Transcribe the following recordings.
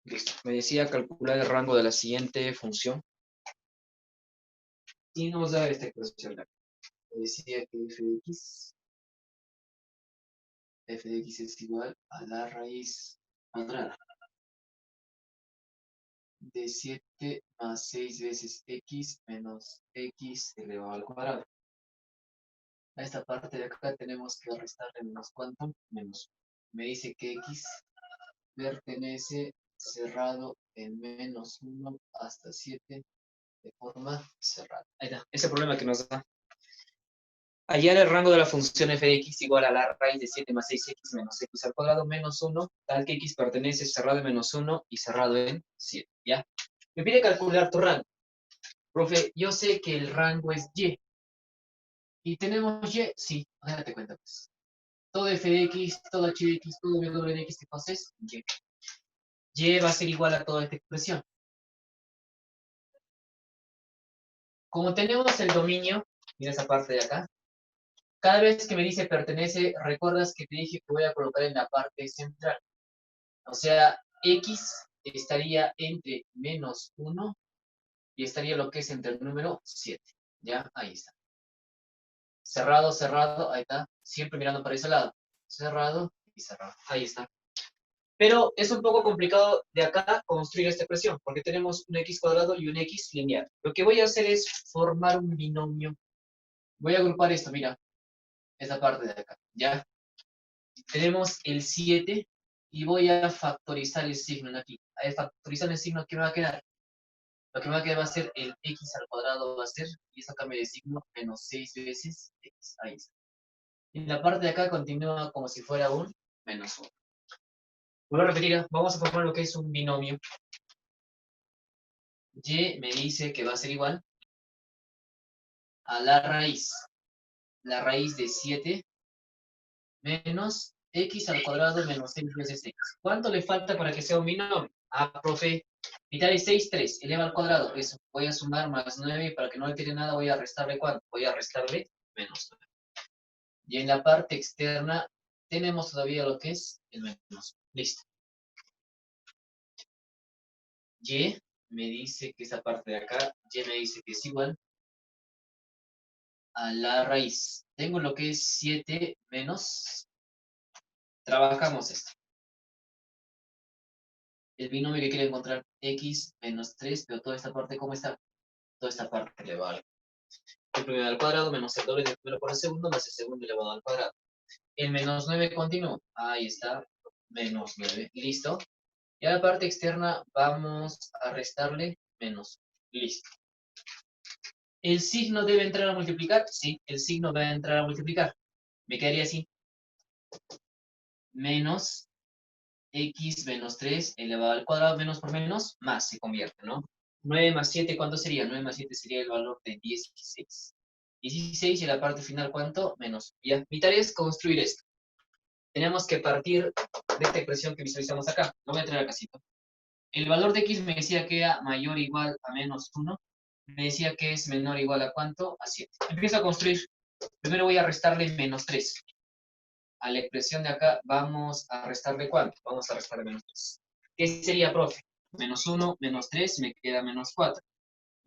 Listo. Me decía calcular el rango de la siguiente función. Y nos da esta expresión. Me decía que f de x es igual a la raíz cuadrada de 7 más 6 veces x menos x elevado al cuadrado. A esta parte de acá tenemos que restarle menos cuánto, menos 1. Me dice que x pertenece cerrado en menos 1 hasta 7 de forma cerrada. Ahí está, ese problema que nos da. Hallar el rango de la función f de x igual a la raíz de 7 más 6x menos x al cuadrado menos 1, tal que x pertenece cerrado en menos 1 y cerrado en 7, ¿ya? Me pide calcular tu rango. Profe, yo sé que el rango es y. ¿Y tenemos y? Sí, date cuenta, pues. Todo f de x, todo h de x, todo w de x que pases, y. Y va a ser igual a toda esta expresión. Como tenemos el dominio, mira esa parte de acá, cada vez que me dice pertenece, recuerdas que te dije que voy a colocar en la parte central. O sea, x estaría entre menos 1 y estaría lo que es entre el número 7. ¿Ya? Ahí está. Cerrado, cerrado, ahí está. Siempre mirando para ese lado. Cerrado y cerrado. Ahí está. Pero es un poco complicado de acá construir esta expresión, porque tenemos un x cuadrado y un x lineal. Lo que voy a hacer es formar un binomio. Voy a agrupar esto, mira. Esta parte de acá, ¿ya? Tenemos el 7 y voy a factorizar el signo en aquí. A factorizar el signo, ¿qué me va a quedar? Lo que me va a quedar va a ser el x al cuadrado, va a ser, y eso cambia de signo, menos 6 veces x. Ahí está. Y la parte de acá continúa como si fuera un menos 1. Vuelvo a repetir, vamos a formar lo que es un binomio. Y me dice que va a ser igual a la raíz de 7 menos x al cuadrado menos 6 veces x. ¿Cuánto le falta para que sea un binomio? Ah, profe, mitad de 6, 3, eleva al cuadrado. Eso, voy a sumar más 9 y para que no le tire nada voy a restarle ¿cuánto? Voy a restarle menos 9. Y en la parte externa tenemos todavía lo que es el menos. Listo. Y me dice que esa parte de acá, y me dice que es igual a la raíz. Tengo lo que es 7 menos, trabajamos esto. El binomio que quiere encontrar x menos 3, pero toda esta parte, ¿cómo está? Toda esta parte elevada. El primero al cuadrado menos el doble del primero por el segundo más el segundo elevado al cuadrado. El menos 9 continúa. Ahí está, menos 9. Listo. Y a la parte externa vamos a restarle menos. Listo. ¿El signo debe entrar a multiplicar? Sí, el signo va a entrar a multiplicar. Me quedaría así. Menos x menos 3 elevado al cuadrado, menos por menos, más se convierte, ¿no? 9 más 7, ¿cuánto sería? 9 más 7 sería el valor de 16. 16 y la parte final, ¿cuánto? Menos. Ya, mi tarea es construir esto. Tenemos que partir de esta expresión que visualizamos acá. Lo voy a traer a casito. El valor de x me decía que era mayor o igual a menos 1. Me decía que es menor o igual a ¿cuánto? A 7. Empiezo a construir. Primero voy a restarle menos 3. A la expresión de acá vamos a restarle ¿cuánto? Vamos a restarle menos 3. ¿Qué sería, profe? Menos 1, menos 3, me queda menos 4.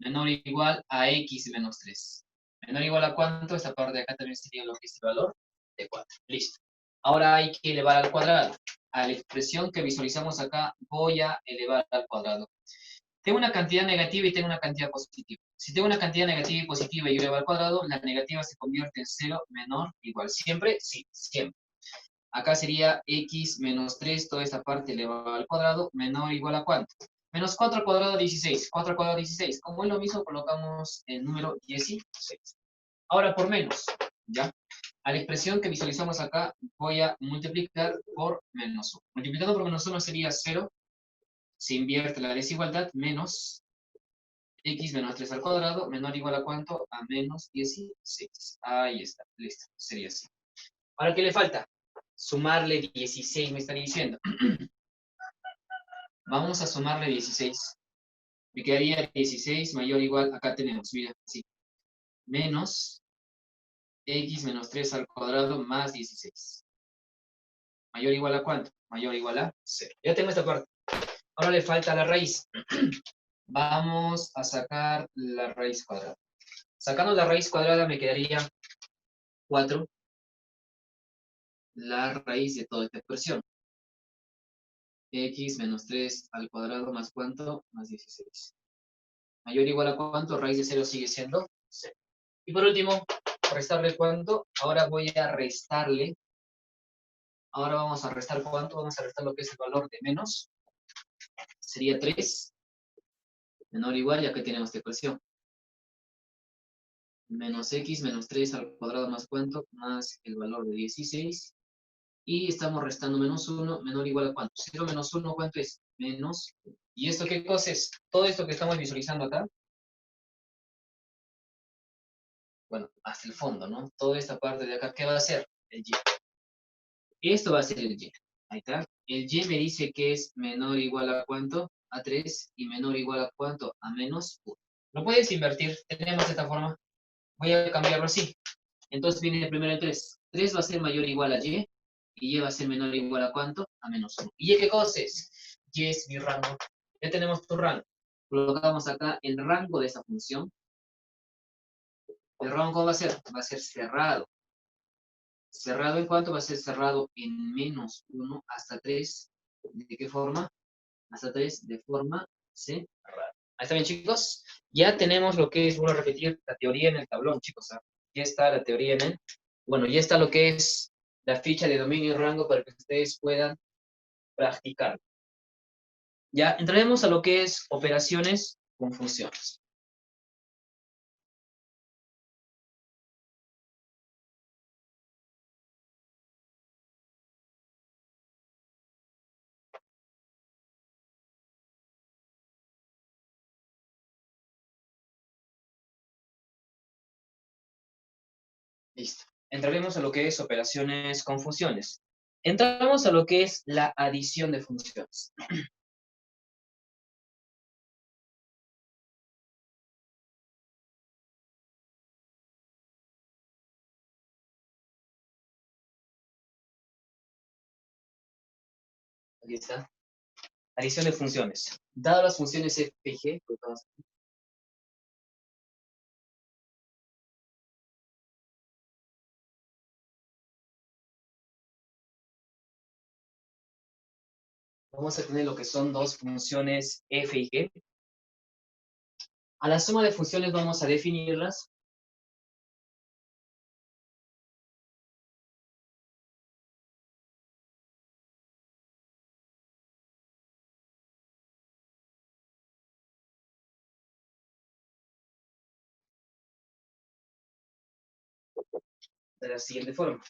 Menor o igual a x menos 3. Menor o igual a ¿cuánto? Esta parte de acá también sería lo que es el valor de 4. Listo. Ahora hay que elevar al cuadrado. A la expresión que visualizamos acá voy a elevar al cuadrado. Tengo una cantidad negativa y tengo una cantidad positiva. Si tengo una cantidad negativa y positiva y yo elevo al cuadrado, la negativa se convierte en 0 menor igual. ¿Siempre? Sí, siempre. Acá sería x menos 3, toda esta parte elevada al cuadrado, menor o igual a ¿cuánto? Menos 4 al cuadrado, 16. 4 al cuadrado, 16. Como es lo mismo, colocamos el número 16. Ahora por menos, ¿ya? A la expresión que visualizamos acá voy a multiplicar por menos 1. Multiplicando por menos 1 sería 0. Se invierte la desigualdad, menos x menos 3 al cuadrado, menor o igual a ¿cuánto? A menos 16. Ahí está, listo. Sería así. Ahora, ¿qué le falta? Sumarle 16, me está diciendo. Vamos a sumarle 16. Me quedaría 16 mayor o igual, acá tenemos, mira, sí. Menos x menos 3 al cuadrado más 16. ¿Mayor o igual a cuánto? Mayor o igual a 0. Ya tengo esta parte. Ahora le falta la raíz. Vamos a sacar la raíz cuadrada. Sacando la raíz cuadrada me quedaría 4, la raíz de toda esta expresión. X menos 3 al cuadrado más ¿cuánto? Más 16. Mayor o igual a ¿cuánto? Raíz de 0 sigue siendo 0. Y por último, restarle ¿cuánto? Ahora voy a restarle. Ahora vamos a restar ¿cuánto? Vamos a restar lo que es el valor de menos. Sería 3. Menor o igual, ya que tenemos esta ecuación. Menos X menos 3 al cuadrado más ¿cuánto? Más el valor de 16. Y estamos restando menos 1, menor o igual a ¿cuánto? 0 menos 1, ¿cuánto es? Menos. ¿Y esto qué cosa es? Todo esto que estamos visualizando acá, bueno, hasta el fondo, ¿no? Toda esta parte de acá, ¿qué va a ser? El Y. Esto va a ser el Y. Ahí está. El Y me dice que es menor o igual a ¿cuánto? A 3 y menor o igual a ¿cuánto? A menos 1. Lo puedes invertir. Tenemos esta forma. Voy a cambiarlo así. Entonces viene primero el 3. 3 va a ser mayor o igual a Y. Y Y va a ser menor o igual a ¿cuánto? A menos 1. ¿Y Y qué cosa es? Y es mi rango. Ya tenemos tu rango. Colocamos acá el rango de esa función. ¿El rango cómo va a ser? Va a ser cerrado. ¿Cerrado en cuánto? Va a ser cerrado en menos 1 hasta 3. ¿De qué forma? Hasta 3 de forma cerrada. Ahí está bien, chicos. Ya tenemos lo que es, voy a repetir, la teoría en el tablón, chicos. ¿Ah? Ya está la teoría en el... Bueno, ya está lo que es la ficha de dominio y rango para que ustedes puedan practicar. Ya entraremos a lo que es operaciones con funciones. Listo. Entraremos a lo que es operaciones con funciones. Entramos a lo que es la adición de funciones. Aquí está. Adición de funciones. Dado las funciones f y g, pues vamos a tener lo que son dos funciones f y g. A la suma de funciones vamos a definirlas. De la siguiente forma.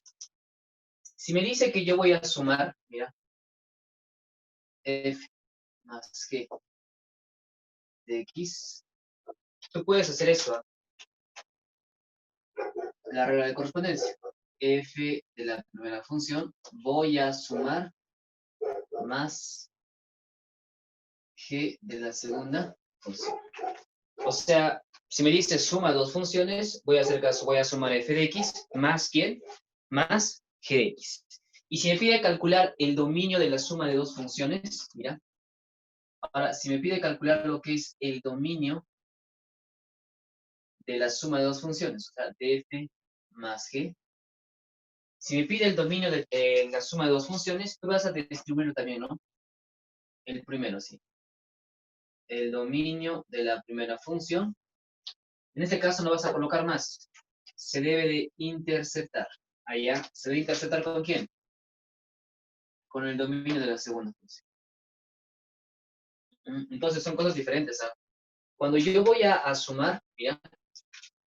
Si me dice que yo voy a sumar, mira, f más g de x, tú puedes hacer esto, ¿eh? La regla de correspondencia. F de la primera función, voy a sumar más g de la segunda función. O sea, si me dice suma dos funciones, voy a hacer caso, voy a sumar f de x más ¿quién? Más g de x. Y si me pide calcular el dominio de la suma de dos funciones, mira, ahora, si me pide calcular lo que es el dominio de la suma de dos funciones, o sea, de f más g, si me pide el dominio de la suma de dos funciones, tú vas a distribuirlo también, ¿no? El primero, sí. El dominio de la primera función. En este caso no vas a colocar más. Se debe de interceptar. Allá, ¿se debe interceptar con quién? Con el dominio de la segunda función. Entonces son cosas diferentes, ¿sabes? Cuando yo voy a sumar, mira,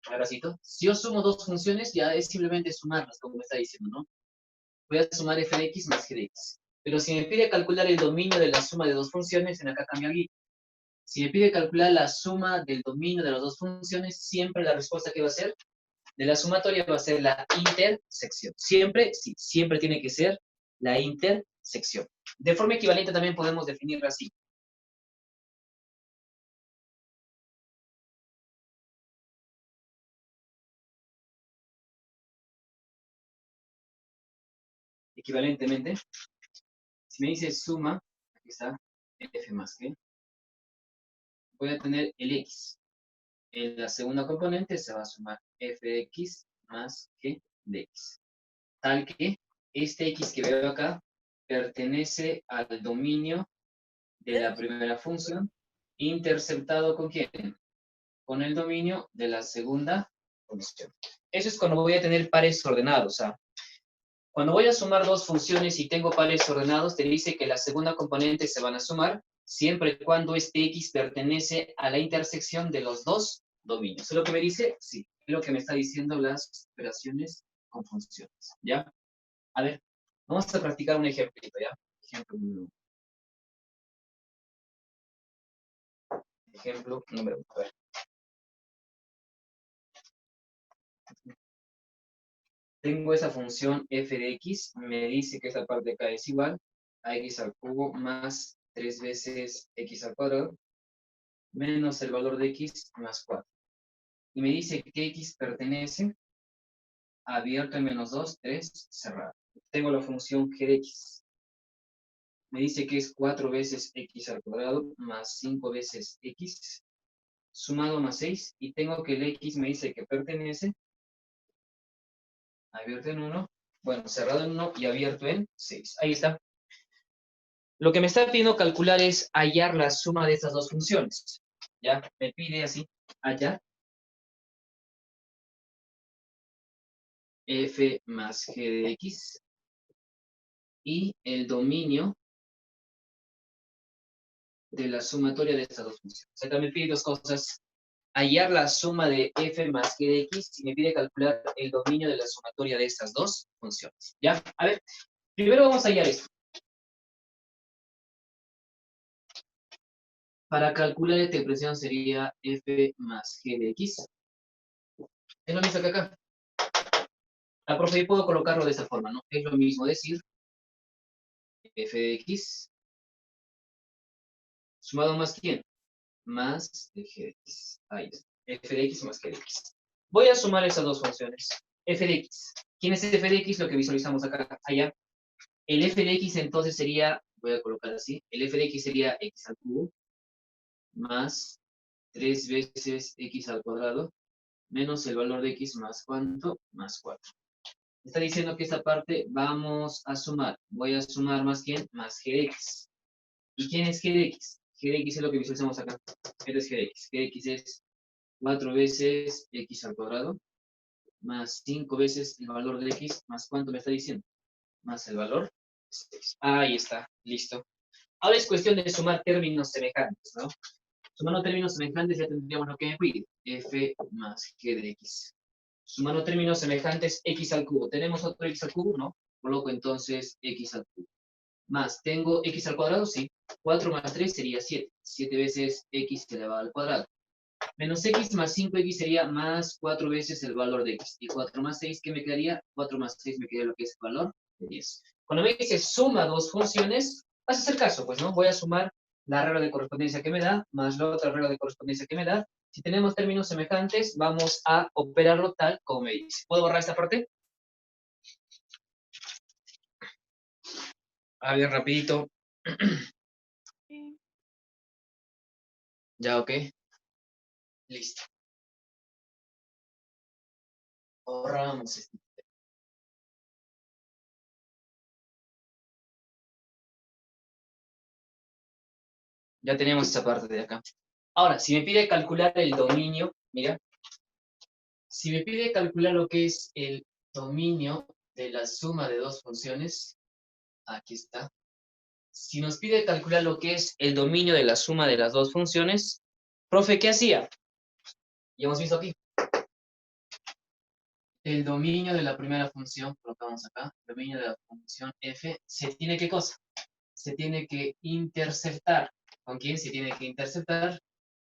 abracito, si yo sumo dos funciones, ya es simplemente sumarlas, como me está diciendo, ¿no? Voy a sumar f de x más g de x. Pero si me pide calcular el dominio de la suma de dos funciones, en acá cambia aquí. Si me pide calcular la suma del dominio de las dos funciones, siempre la respuesta que va a ser de la sumatoria va a ser la intersección. Siempre, sí, siempre tiene que ser la intersección. De forma equivalente también podemos definirla así. Equivalentemente, si me dice suma, aquí está, f más g, voy a tener el x. En la segunda componente se va a sumar f de x más g de x. Tal que este x que veo acá pertenece al dominio de la primera función, interceptado ¿con quién? Con el dominio de la segunda función. Eso es cuando voy a tener pares ordenados. Cuando voy a sumar dos funciones y tengo pares ordenados, te dice que la segunda componente se van a sumar siempre y cuando este x pertenece a la intersección de los dos dominios. ¿Es lo que me dice? Sí. Es lo que me está diciendo las operaciones con funciones. ¿Ya? A ver, vamos a practicar un ejemplito, ¿ya? Ejemplo número 1. A ver. Tengo esa función f de x, me dice que esta parte de acá es igual a x al cubo más 3 veces x al cuadrado menos el valor de x más 4. Y me dice que x pertenece a abierto en menos 2, 3, cerrado. Tengo la función g de x. Me dice que es 4 veces x al cuadrado más 5 veces x sumado más 6. Y tengo que el x me dice que pertenece abierto en 1, bueno, cerrado en 1 y abierto en 6. Ahí está. Lo que me está pidiendo calcular es hallar la suma de estas dos funciones. ¿Ya? Me pide así, hallar f más g de x y el dominio de la sumatoria de estas dos funciones. Acá me pide dos cosas. Hallar la suma de f más g de x y me pide calcular el dominio de la sumatoria de estas dos funciones. ¿Ya? A ver, primero vamos a hallar esto. Para calcular esta expresión sería f más g de x. Es lo mismo que acá. La profe, yo puedo colocarlo de esta forma, ¿no? Es lo mismo decir f de x sumado más ¿quién? Más g de x. Ahí está. F de x más g de x. Voy a sumar esas dos funciones. F de x. ¿Quién es f de x? Lo que visualizamos acá, allá. El f de x entonces sería, voy a colocar así, el f de x sería x al cubo más 3 veces x al cuadrado menos el valor de x más ¿cuánto? Más 4. Está diciendo que esta parte vamos a sumar. Voy a sumar más ¿quién? Más g de x. ¿Y quién es g de x? G de x es lo que visualizamos acá. Este es g de x. G de x es 4 veces x al cuadrado más 5 veces el valor de x más ¿cuánto me está diciendo? Más el valor de 6. Ahí está, listo. Ahora es cuestión de sumar términos semejantes, ¿no? Sumando términos semejantes ya tendríamos lo que me pide. F más g de x. Sumando términos semejantes, x al cubo. ¿Tenemos otro x al cubo? No. Coloco entonces x al cubo. Más, ¿tengo x al cuadrado? Sí. 4 más 3 sería 7. 7 veces x elevado al cuadrado. Menos x más 5x sería más 4 veces el valor de x. Y 4 más 6, ¿qué me quedaría? 4 más 6 me quedaría lo que es el valor de 10. Cuando me dice suma dos funciones, vas a hacer caso, pues, ¿no? Voy a sumar la regla de correspondencia que me da, más la otra regla de correspondencia que me da. Si tenemos términos semejantes, vamos a operarlo tal como me dice. ¿Puedo borrar esta parte? A ver, rapidito. Ya, ok. Listo. Borramos esto. Ya tenemos esa parte de acá. Ahora, si me pide calcular el dominio, mira, si me pide calcular lo que es el dominio de la suma de dos funciones, aquí está. Si nos pide calcular lo que es el dominio de la suma de las dos funciones, profe, ¿qué hacía? Ya hemos visto aquí. El dominio de la primera función, colocamos acá, el dominio de la función f, se tiene ¿qué cosa? Se tiene que interceptar. ¿Con quién se tiene que interceptar?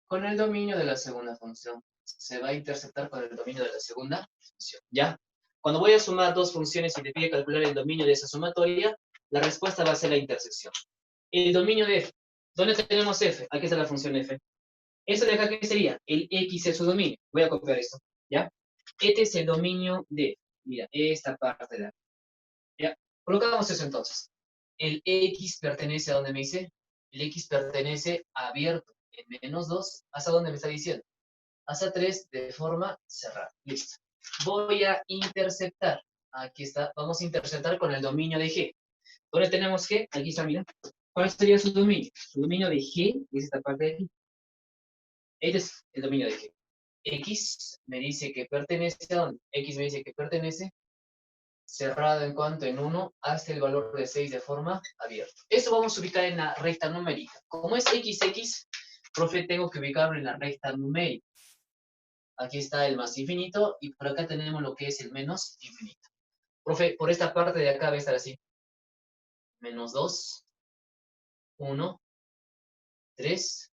Con el dominio de la segunda función. Se va a interceptar con el dominio de la segunda función. ¿Ya? Cuando voy a sumar dos funciones y te pide calcular el dominio de esa sumatoria, la respuesta va a ser la intersección. El dominio de f. ¿Dónde tenemos f? Aquí está la función f. Eso de acá, ¿qué sería? El x es su dominio. Voy a copiar esto. ¿Ya? Este es el dominio de f. Mira, esta parte de acá. ¿Ya? Colocamos eso entonces. El x pertenece a donde me dice El X pertenece abierto en menos 2. ¿Hasta dónde me está diciendo? Hasta 3 de forma cerrada. Listo. Voy a interceptar. Aquí está. Vamos a interceptar con el dominio de G. ¿Dónde tenemos G? Aquí está, mira. ¿Cuál sería su dominio? Su dominio de G es esta parte de aquí. Este es el dominio de G. X me dice que pertenece a dónde? X me dice que pertenece cerrado en cuanto en 1 hasta el valor de 6 de forma abierta. Eso vamos a ubicar en la recta numérica. Como es XX, profe, tengo que ubicarlo en la recta numérica. Aquí está el más infinito y por acá tenemos lo que es el menos infinito. Profe, por esta parte de acá va a estar así. Menos 2, 1, 3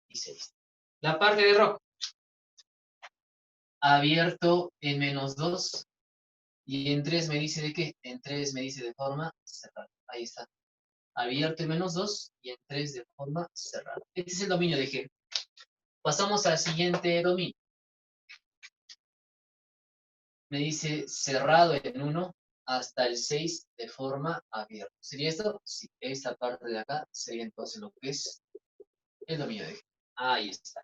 y 6. La parte de rojo. Abierto en menos 2 y en 3 me dice de qué. En 3 me dice de forma cerrada. Ahí está. Abierto en menos 2 y en 3 de forma cerrada. Este es el dominio de G. Pasamos al siguiente dominio. Me dice cerrado en 1 hasta el 6 de forma abierta. ¿Sería esto? Sí, esta parte de acá sería entonces lo que es el dominio de G. Ahí está.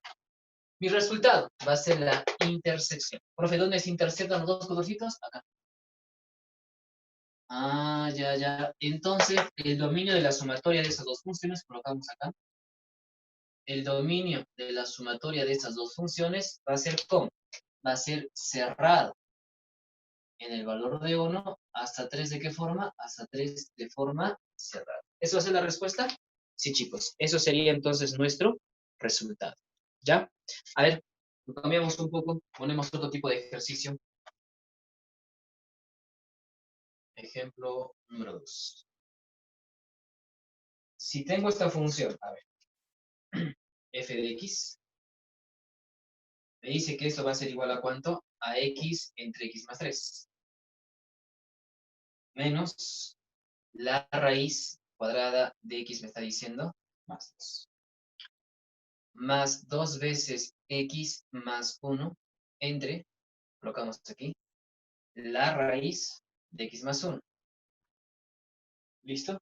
Mi resultado va a ser la intersección. Profe, ¿dónde se interceptan los dos colorcitos? Acá. Ah, ya, ya. Entonces, el dominio de la sumatoria de esas dos funciones, colocamos acá. El dominio de la sumatoria de estas dos funciones va a ser ¿cómo? Va a ser cerrado en el valor de 1 hasta 3 ¿de qué forma? Hasta 3 de forma cerrada. ¿Eso va a ser la respuesta? Sí, chicos. Eso sería entonces nuestro resultado. ¿Ya? A ver, lo cambiamos un poco, ponemos otro tipo de ejercicio. Ejemplo número 2. Si tengo esta función, a ver, f de x, me dice que esto va a ser igual a ¿cuánto? A x entre x más 3. Menos la raíz cuadrada de x me está diciendo, más 2. Más 2 veces x más 1 entre, colocamos aquí, la raíz de x más 1. ¿Listo?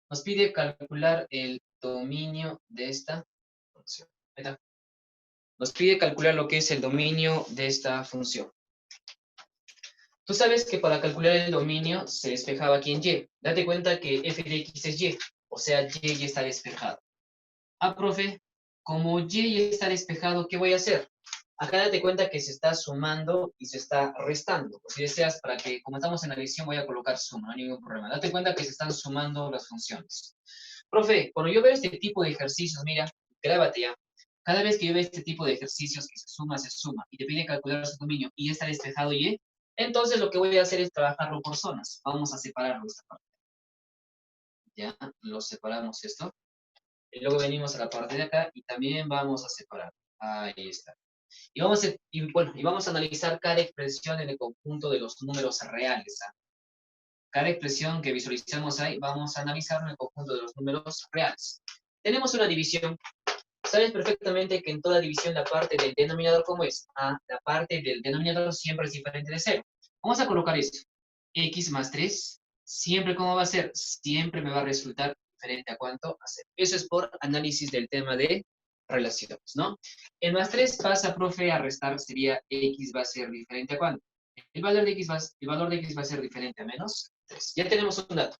Nos pide calcular el dominio de esta función. Ahí está. Nos pide calcular lo que es el dominio de esta función. Tú sabes que para calcular el dominio se despejaba aquí en y. Date cuenta que f de x es y, o sea, y ya está despejado. Ah, profe, como y ya está despejado, ¿qué voy a hacer? Acá date cuenta que se está sumando y se está restando. O si deseas, para que, como estamos en la edición, voy a colocar suma, no hay ningún problema. Date cuenta que se están sumando las funciones. Profe, cuando yo veo este tipo de ejercicios, mira, grábate ya. Cada vez que yo veo este tipo de ejercicios que se suma, y te pide calcular su dominio y está despejado y, entonces lo que voy a hacer es trabajarlo por zonas. Vamos a separarlo esta parte. Ya, lo separamos esto. Y luego venimos a la parte de acá y también vamos a separar. Ahí está. Y vamos a analizar cada expresión en el conjunto de los números reales. ¿Ah? Cada expresión que visualizamos ahí, vamos a analizar en el conjunto de los números reales. Tenemos una división. Sabes perfectamente que en toda división la parte del denominador, ¿cómo es? La parte del denominador siempre es diferente de 0. Vamos a colocar esto. X más 3, siempre, ¿cómo va a ser? Siempre me va a resultar diferente a cuánto a 0. Eso es por análisis del tema de relaciones, ¿no? El más 3 pasa, profe, a restar, sería X va a ser diferente a cuánto. El valor de X va a ser diferente a menos 3. Ya tenemos un dato.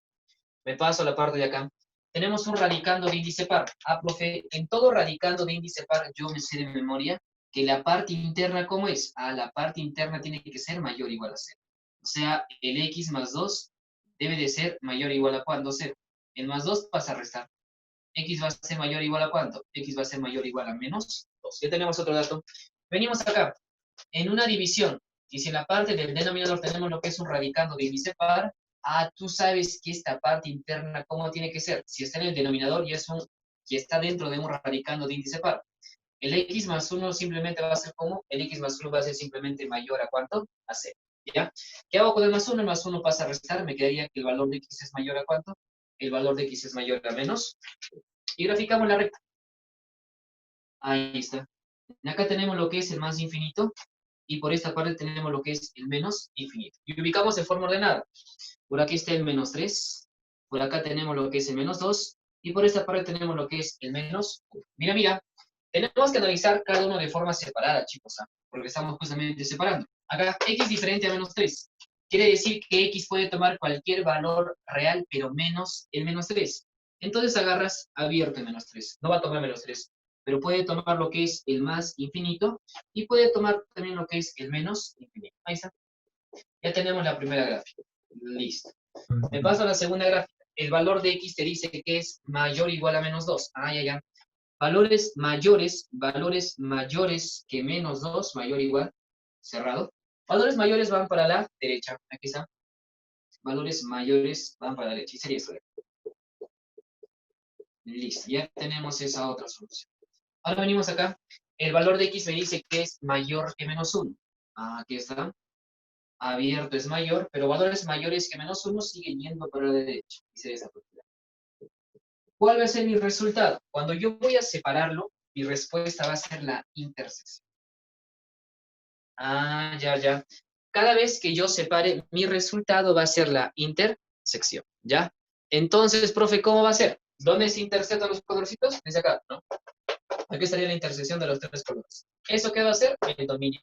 Me paso a la parte de acá. Tenemos un radicando de índice par. Ah, profe, en todo radicando de índice par, yo me sé de memoria que la parte interna, ¿cómo es? La parte interna tiene que ser mayor o igual a 0. O sea, el x más 2 debe de ser mayor o igual a ¿cuánto? 0. El más 2 pasa a restar. X va a ser mayor o igual a ¿cuánto? X va a ser mayor o igual a menos 2. Ya tenemos otro dato. Venimos acá. En una división, y si en la parte del denominador tenemos lo que es un radicando de índice par, tú sabes que esta parte interna, ¿cómo tiene que ser? Si está en el denominador y está dentro de un radicando de índice par. El x más 1 simplemente va a ser como, el x más 1 va a ser simplemente mayor a ¿cuánto? A 0. ¿Ya? ¿Qué hago con el más 1? El más 1 pasa a restar, me quedaría que el valor de x es mayor a ¿cuánto? El valor de x es mayor a menos. Y graficamos la recta. Ahí está. Y acá tenemos lo que es el más infinito, y por esta parte tenemos lo que es el menos infinito. Y ubicamos de forma ordenada. Por aquí está el menos 3, por acá tenemos lo que es el menos 2, Y por esta parte tenemos lo que es el menos 1. Mira, mira, tenemos que analizar cada uno de forma separada, chicos, ¿ah? Porque estamos justamente separando. Acá, x diferente a menos 3. Quiere decir que x puede tomar cualquier valor real, pero menos el menos 3. Entonces agarras abierto el menos 3. No va a tomar menos 3, pero puede tomar lo que es el más infinito y puede tomar también lo que es el menos infinito. Ahí está. Ya tenemos la primera gráfica. Listo. Me paso a la segunda gráfica. El valor de x te dice que es mayor o igual a menos 2. Ah, ya, ya. Valores mayores que menos 2, mayor o igual, cerrado. Valores mayores van para la derecha. Aquí está. Valores mayores van para la derecha. Y sería eso. Listo. Ya tenemos esa otra solución. Ahora venimos acá. El valor de x me dice que es mayor que menos 1. Ah, aquí está. Abierto es mayor, pero valores mayores que menos 1 siguen yendo para la derecha. Y sería esa propiedad. ¿Cuál va a ser mi resultado? Cuando yo voy a separarlo, mi respuesta va a ser la intersección. Ah, ya, ya. Cada vez que yo separe, mi resultado va a ser la intersección, ¿ya? Entonces, profe, ¿cómo va a ser? ¿Dónde se intersectan los colorcitos? Desde acá, ¿no? Aquí estaría la intersección de los tres colores. ¿Eso qué va a ser? El dominio.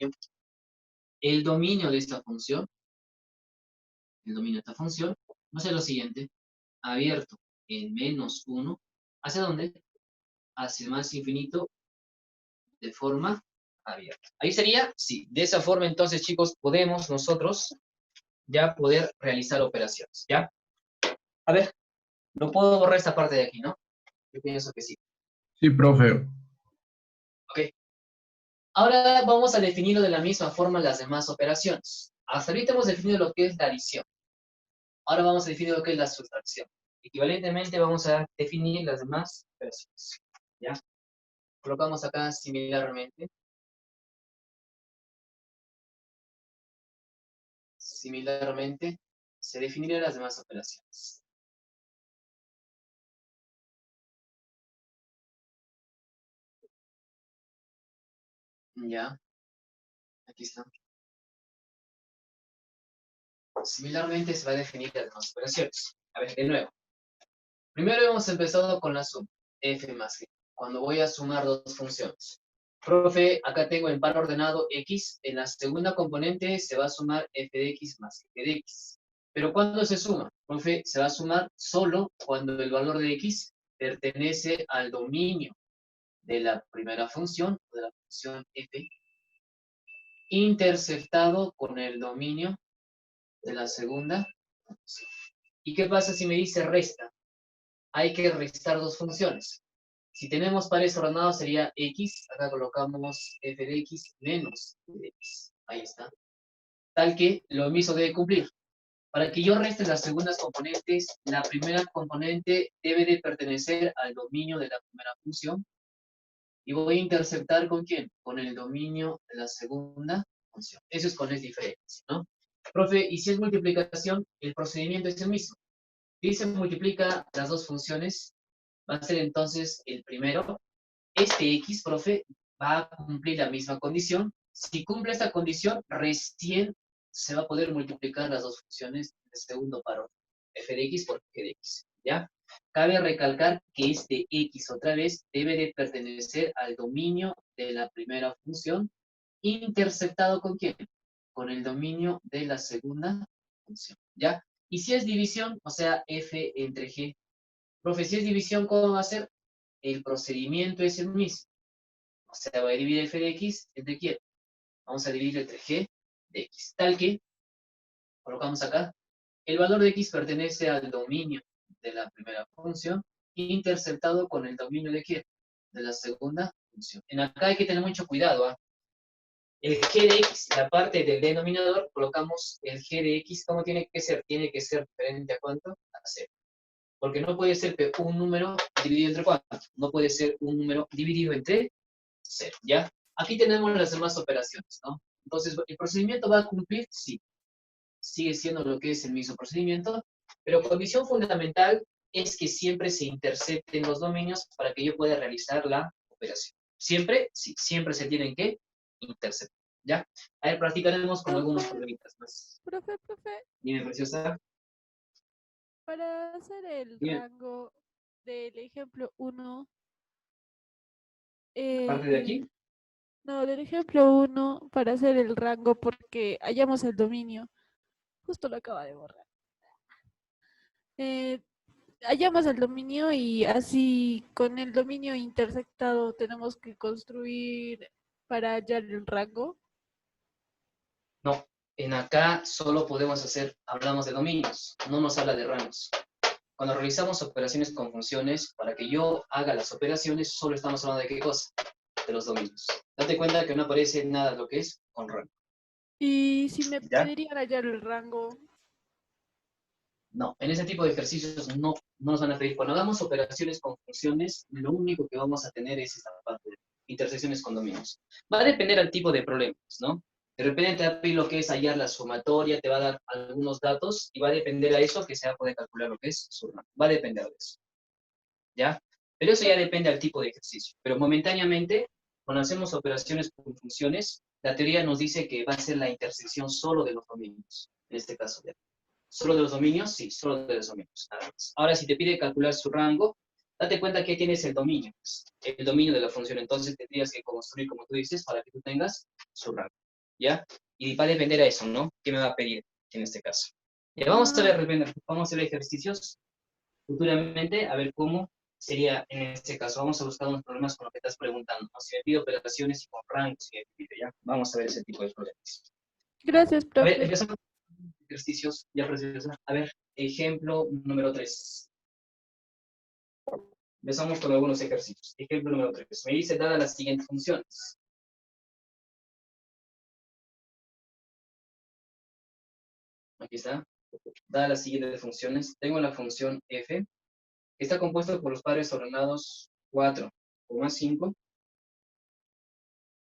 El dominio de esta función, el dominio de esta función, va a ser lo siguiente. Abierto en menos 1. ¿Hacia dónde? Hacia el más infinito de forma abierta. Ahí sería, sí. De esa forma, entonces, chicos, podemos nosotros ya poder realizar operaciones, ¿ya? A ver, no puedo borrar esta parte de aquí, ¿no? Yo pienso que sí. Sí, profe. Ok. Ahora vamos a definirlo de la misma forma las demás operaciones. Hasta ahorita hemos definido lo que es la adición. Ahora vamos a definir lo que es la sustracción. Equivalentemente vamos a definir las demás operaciones, ¿ya? Colocamos acá similarmente. Similarmente, se definirían las demás operaciones. Ya, aquí está. Similarmente se va a definir las demás operaciones. A ver, de nuevo. Primero hemos empezado con la suma, f más g, cuando voy a sumar dos funciones. Profe, acá tengo en par ordenado x, en la segunda componente se va a sumar f de x más g de x. Pero ¿cuándo se suma? Profe, se va a sumar solo cuando el valor de x pertenece al dominio de la primera función, de la función f, interceptado con el dominio de la segunda función. ¿Y qué pasa si me dice resta? Hay que restar dos funciones. Si tenemos pares ordenados sería x, acá colocamos f de x menos f de x. Ahí está. Tal que lo mismo debe cumplir. Para que yo reste las segundas componentes, la primera componente debe de pertenecer al dominio de la primera función. Y voy a interceptar ¿con quién? Con el dominio de la segunda función. Eso es con es diferencia, ¿no? Profe, y si es multiplicación, el procedimiento es el mismo. Si se multiplica las dos funciones, va a ser entonces el primero. Este x, profe, va a cumplir la misma condición. Si cumple esta condición, recién se va a poder multiplicar las dos funciones del segundo paro. F de x por g de x, ¿ya? Cabe recalcar que este x otra vez debe de pertenecer al dominio de la primera función, interceptado ¿con quién? Con el dominio de la segunda función, ¿ya? Y si es división, o sea, f entre g. Profe, si es división, ¿cómo va a ser? El procedimiento es el mismo. O sea, voy a dividir f de x entre quién. Vamos a dividir entre g de x. Tal que, colocamos acá, el valor de x pertenece al dominio de la primera función, interceptado con el dominio de quién. De la segunda función. En acá hay que tener mucho cuidado, ¿ah? El g de x, la parte del denominador, colocamos el g de x, ¿cómo tiene que ser? Tiene que ser diferente a cuánto? A 0. Porque no puede ser un número dividido entre cuánto. No puede ser un número dividido entre 0, ¿ya? Aquí tenemos las demás operaciones, ¿no? Entonces, ¿el procedimiento va a cumplir? Sí. Sigue siendo lo que es el mismo procedimiento, pero condición fundamental es que siempre se intercepten los dominios para que yo pueda realizar la operación. Siempre, sí, siempre se tienen que interceptar, ¿ya? A ver, practicaremos con algunos problemitas más. Profe, Dime, preciosa. para hacer el Dime. rango, del ejemplo 1, Aparte de aquí, no, del ejemplo 1 para hacer el rango porque hallamos el dominio. Justo lo acaba de borrar. Eh, Hallamos el dominio y así con el dominio intersectado tenemos que construir para hallar el rango. no. En acá solo podemos hacer, hablamos de dominios, no nos habla de rangos. Cuando realizamos operaciones con funciones, para que yo haga las operaciones, solo estamos hablando de qué cosa, de los dominios. Date cuenta que no aparece nada de lo que es con rango. Y si me ¿Ya? pedirían hallar el rango, No, en ese tipo de ejercicios no nos van a pedir. Cuando hagamos operaciones con funciones, lo único que vamos a tener es esta parte de intersecciones con dominios. Va a depender al tipo de problemas, ¿no? De repente te va a pedir lo que es hallar la sumatoria, te va a dar algunos datos y va a depender a eso que se va a poder calcular lo que es su rango. Va a depender de eso, ¿ya? Pero eso ya depende al tipo de ejercicio. Pero momentáneamente, cuando hacemos operaciones con funciones, la teoría nos dice que va a ser la intersección solo de los dominios, en este caso. ¿Ya? ¿Solo de los dominios? Sí, solo de los dominios, nada más. Ahora, si te pide calcular su rango, date cuenta que tienes el dominio, pues, el dominio de la función. Entonces tendrías que construir, como tú dices, para que tú tengas su rango, ¿ya? Y va a depender a eso, ¿no? ¿Qué me va a pedir en este caso? Ya, ah, vamos a ver ejercicios futuramente, a ver cómo sería en este caso. Vamos a buscar unos problemas con lo que estás preguntando, ¿no? Si me pide operaciones y con rangos, si me pide, ¿ya? Vamos a ver ese tipo de problemas. gracias, A ver, profe. empezamos ejercicios ya preciosos. A ver, ejemplo número 3. Empezamos con algunos ejercicios. Ejemplo número 3. Me dice, dadas las siguientes funciones. Aquí está. Dadas las siguientes funciones, tengo la función f, que está compuesta por los pares ordenados 4,5,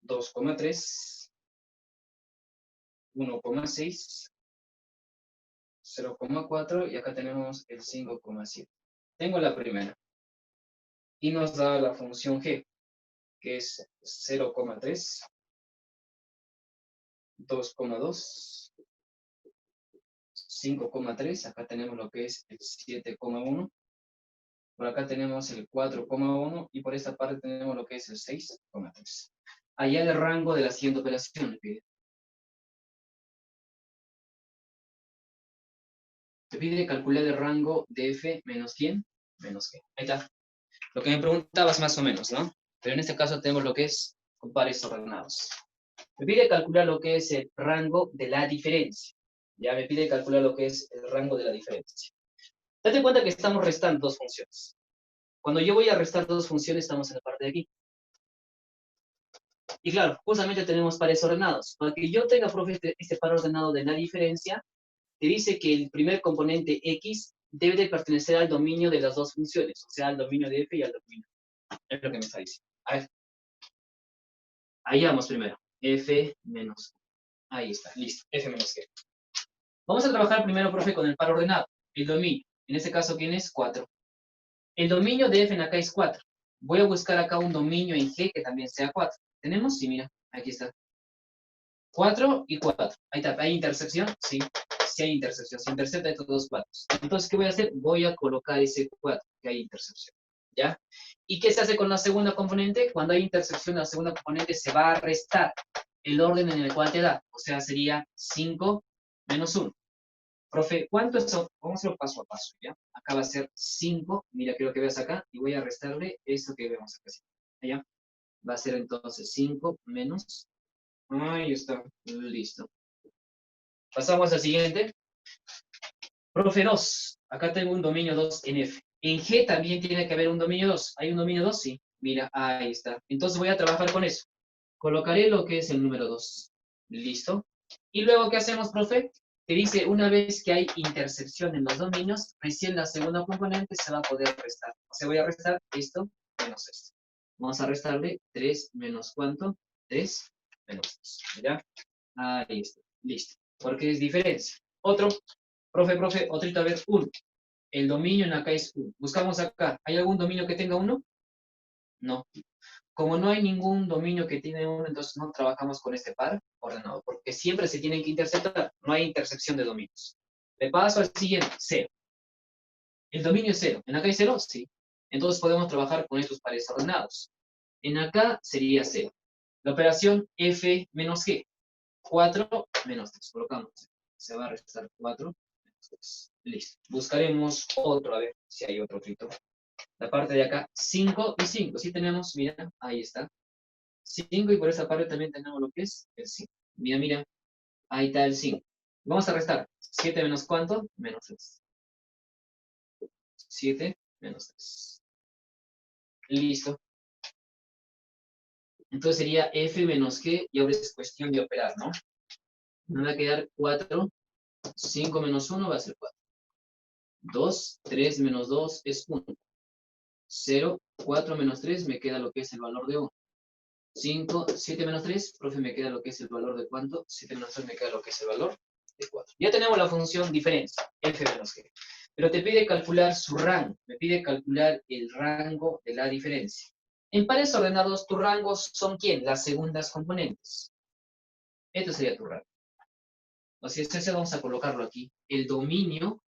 2,3, 1,6, 0,4 y acá tenemos el 5,7. Tengo la primera. Y nos da la función g, que es 0,3, 2,2, 5,3, acá tenemos lo que es el 7,1, por acá tenemos el 4,1 y por esta parte tenemos lo que es el 6,3. Allá el rango de la siguiente operación me pide. Te pide calcular el rango de f menos quién, menos g. Ahí está. Lo que me preguntabas más o menos, ¿no? Pero en este caso tenemos lo que es con pares ordenados. Me pide calcular lo que es el rango de la diferencia. Ya me pide calcular lo que es el rango de la diferencia. Date cuenta que estamos restando dos funciones. Cuando yo voy a restar dos funciones, estamos en la parte de aquí. Y claro, justamente tenemos pares ordenados. Para que yo tenga, profe, este par ordenado de la diferencia, te dice que el primer componente x debe de pertenecer al dominio de las dos funciones, o sea, al dominio de f y al dominio. Es lo que me está diciendo. A ver, ahí vamos primero. F menos. Ahí está, listo. F menos g. Vamos a trabajar primero, profe, con el par ordenado. El dominio. En este caso, ¿quién es? 4. El dominio de f en acá es 4. Voy a buscar acá un dominio en g que también sea 4. ¿Tenemos? Sí, mira, aquí está. 4 y 4. Ahí está. ¿Hay intersección? Sí. Sí hay intersección. Se intersecta estos dos 4. Entonces, ¿qué voy a hacer? Voy a colocar ese 4, que hay intersección. ¿Ya? ¿Y qué se hace con la segunda componente? Cuando hay intersección, la segunda componente se va a restar el orden en el cual te da. O sea, sería 5 menos 1. Profe, ¿cuánto es eso? Vamos a hacerlo paso a paso, ¿ya? Acá va a ser 5. Mira, quiero que veas acá. Y voy a restarle esto que vemos acá. ¿Ya? Va a ser entonces 5 menos. Ahí está. Listo. Pasamos al siguiente. Profe 2. Acá tengo un dominio 2 en F. En G también tiene que haber un dominio 2. ¿Hay un dominio 2? Sí. Mira, ahí está. Entonces voy a trabajar con eso. Colocaré lo que es el número 2. Listo. Y luego, ¿qué hacemos, profe? Te dice, una vez que hay intersección en los dominios, recién la segunda componente se va a poder restar. O sea, voy a restar esto menos esto. Vamos a restarle 3 menos ¿cuánto? 3 menos 2. ¿Ya? Ahí está. Listo. Porque es diferencia. Otro. Profe, otrito, a ver, 1. El dominio en acá es 1. Buscamos acá. ¿Hay algún dominio que tenga 1? No. Como no hay ningún dominio que tiene 1, entonces no trabajamos con este par ordenado, porque siempre se tienen que interceptar. No hay intersección de dominios. Le paso al siguiente, 0. El dominio es 0. ¿En acá hay 0? Sí. Entonces podemos trabajar con estos pares ordenados. En acá sería 0. La operación f menos g. 4 menos 3. Colocamos. Se va a restar 4 menos 3. Listo. Buscaremos otro, a ver si hay otro trito. La parte de acá, 5 y 5. Sí tenemos, mira, ahí está. 5 y por esa parte también tenemos lo que es el 5. Mira, mira, ahí está el 5. Vamos a restar. 7 menos ¿cuánto? Menos 3. 7 menos 3. Listo. Entonces sería f menos g, y ahora es cuestión de operar, ¿no? Me va a quedar 4, 5 menos 1 va a ser 4. 2, 3 menos 2 es 1. 0, 4 menos 3 me queda lo que es el valor de 1. 5, 7 menos 3, profe, me queda lo que es el valor de ¿cuánto? 7 menos 3 me queda lo que es el valor de 4. Ya tenemos la función diferencia, f menos g. Pero te pide calcular su rango, me pide calcular el rango de la diferencia. En pares ordenados, tus rangos son ¿quién? Las segundas componentes. Esto sería tu rango. O sea, este vamos a colocarlo aquí. El dominio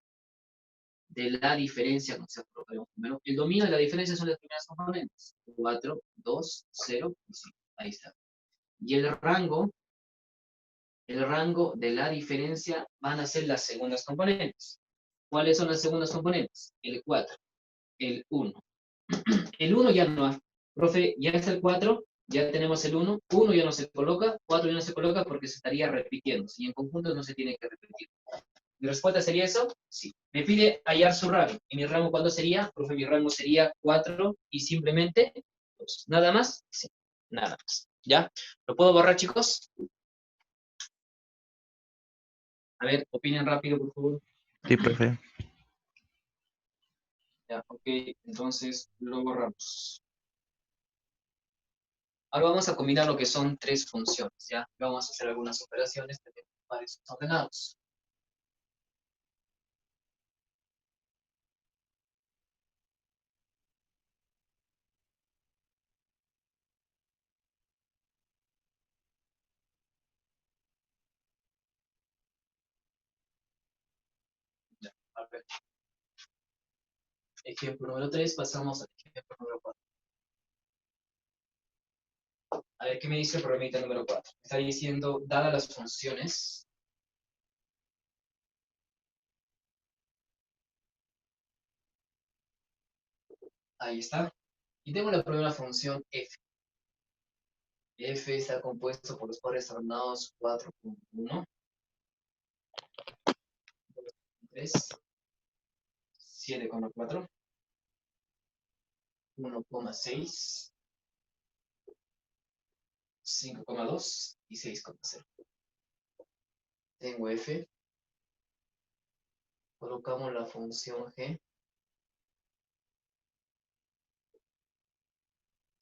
de la diferencia, no sé, colocaremos primero. El dominio de la diferencia son las primeras componentes. 4, 2, 0 y 5. Ahí está. Y el rango de la diferencia van a ser las segundas componentes. ¿Cuáles son las segundas componentes? El 4, el 1. El 1 ya no hay. Profe, ya está el 4, ya tenemos el 1. 1 ya no se coloca, 4 ya no se coloca porque se estaría repitiendo. Si en conjunto no se tiene que repetir. ¿Mi respuesta sería eso? Sí. Me pide hallar su rango. ¿Y mi rango cuándo sería? Profe, mi rango sería 4 y simplemente 2. ¿Nada más? Sí, nada más. ¿Ya? ¿Lo puedo borrar, chicos? A ver, opinen rápido, por favor. Sí, profe. Ya, ok, entonces lo borramos. Ahora vamos a combinar lo que son tres funciones, ¿ya? Vamos a hacer algunas operaciones de pares ordenados. Ya, a ver. Ejemplo número 3, pasamos al ejemplo número 4. A ver, ¿qué me dice el problemita número 4? Está diciendo, dadas las funciones, ahí está, y tengo la primera función f. F está compuesto por los pares ordenados 4,1, 3, 7,4, 1,6, 5,2 y 6,0. Tengo f, colocamos la función g,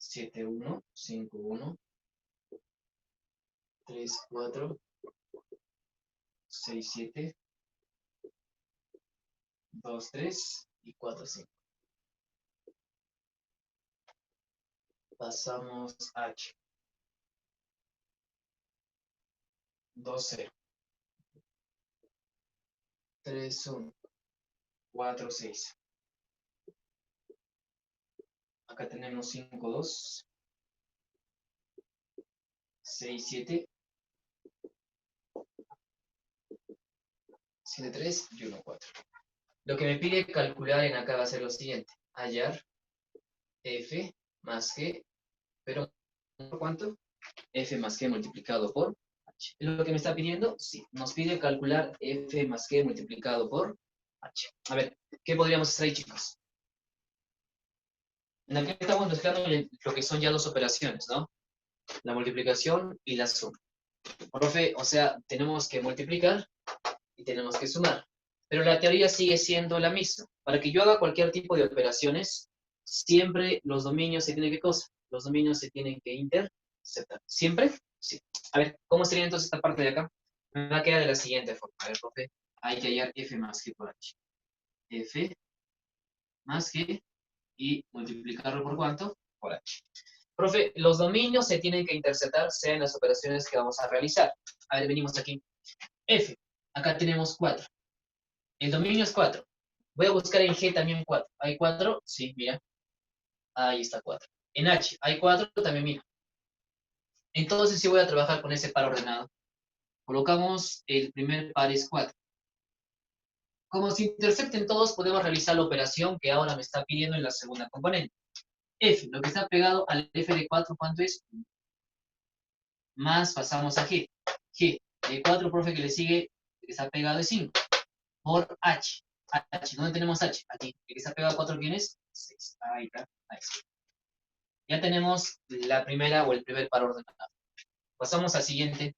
7,1, 5,1, 3,4, 6,7, 2,3 y 4,5. Pasamos h, 2,0, 3,1, 4,6. Acá tenemos 5,2, 6,7, 7,3 y 1,4. Lo que me pide calcular en acá va a ser lo siguiente. Hallar f más g, pero ¿por cuánto? F más g multiplicado por h. ¿Es lo que me está pidiendo? Sí. Nos pide calcular f más g multiplicado por h. A ver, ¿qué podríamos hacer ahí, chicos? En acá estamos mezclando lo que son ya dos operaciones, ¿no? La multiplicación y la suma. Profe, o sea, tenemos que multiplicar y tenemos que sumar. Pero la teoría sigue siendo la misma. Para que yo haga cualquier tipo de operaciones, siempre los dominios se tienen que cosa. Los dominios se tienen que interceptar. ¿Siempre? Sí. A ver, ¿cómo sería entonces esta parte de acá? Me va a quedar de la siguiente forma. A ver, profe, hay que hallar f más g por h. F más g y multiplicarlo por ¿cuánto? Por h. Profe, los dominios se tienen que interceptar, sean las operaciones que vamos a realizar. A ver, venimos aquí. F, acá tenemos 4. El dominio es 4. Voy a buscar en G también 4. ¿Hay 4? Sí, mira. Ahí está 4. En H hay 4 también, mira. Entonces sí voy a trabajar con ese par ordenado. Colocamos el primer par es 4. Como se intersecten todos, podemos realizar la operación que ahora me está pidiendo en la segunda componente. F, lo que está pegado al F de 4, ¿cuánto es? Más pasamos a G. G, de 4, profe, que le sigue, que está pegado es 5. Por H. H, ¿dónde tenemos H? Aquí. El que está pegado a 4, ¿quién es? 6. Ahí está. Ahí está. Ya tenemos la primera o el primer par ordenado. Pasamos al siguiente.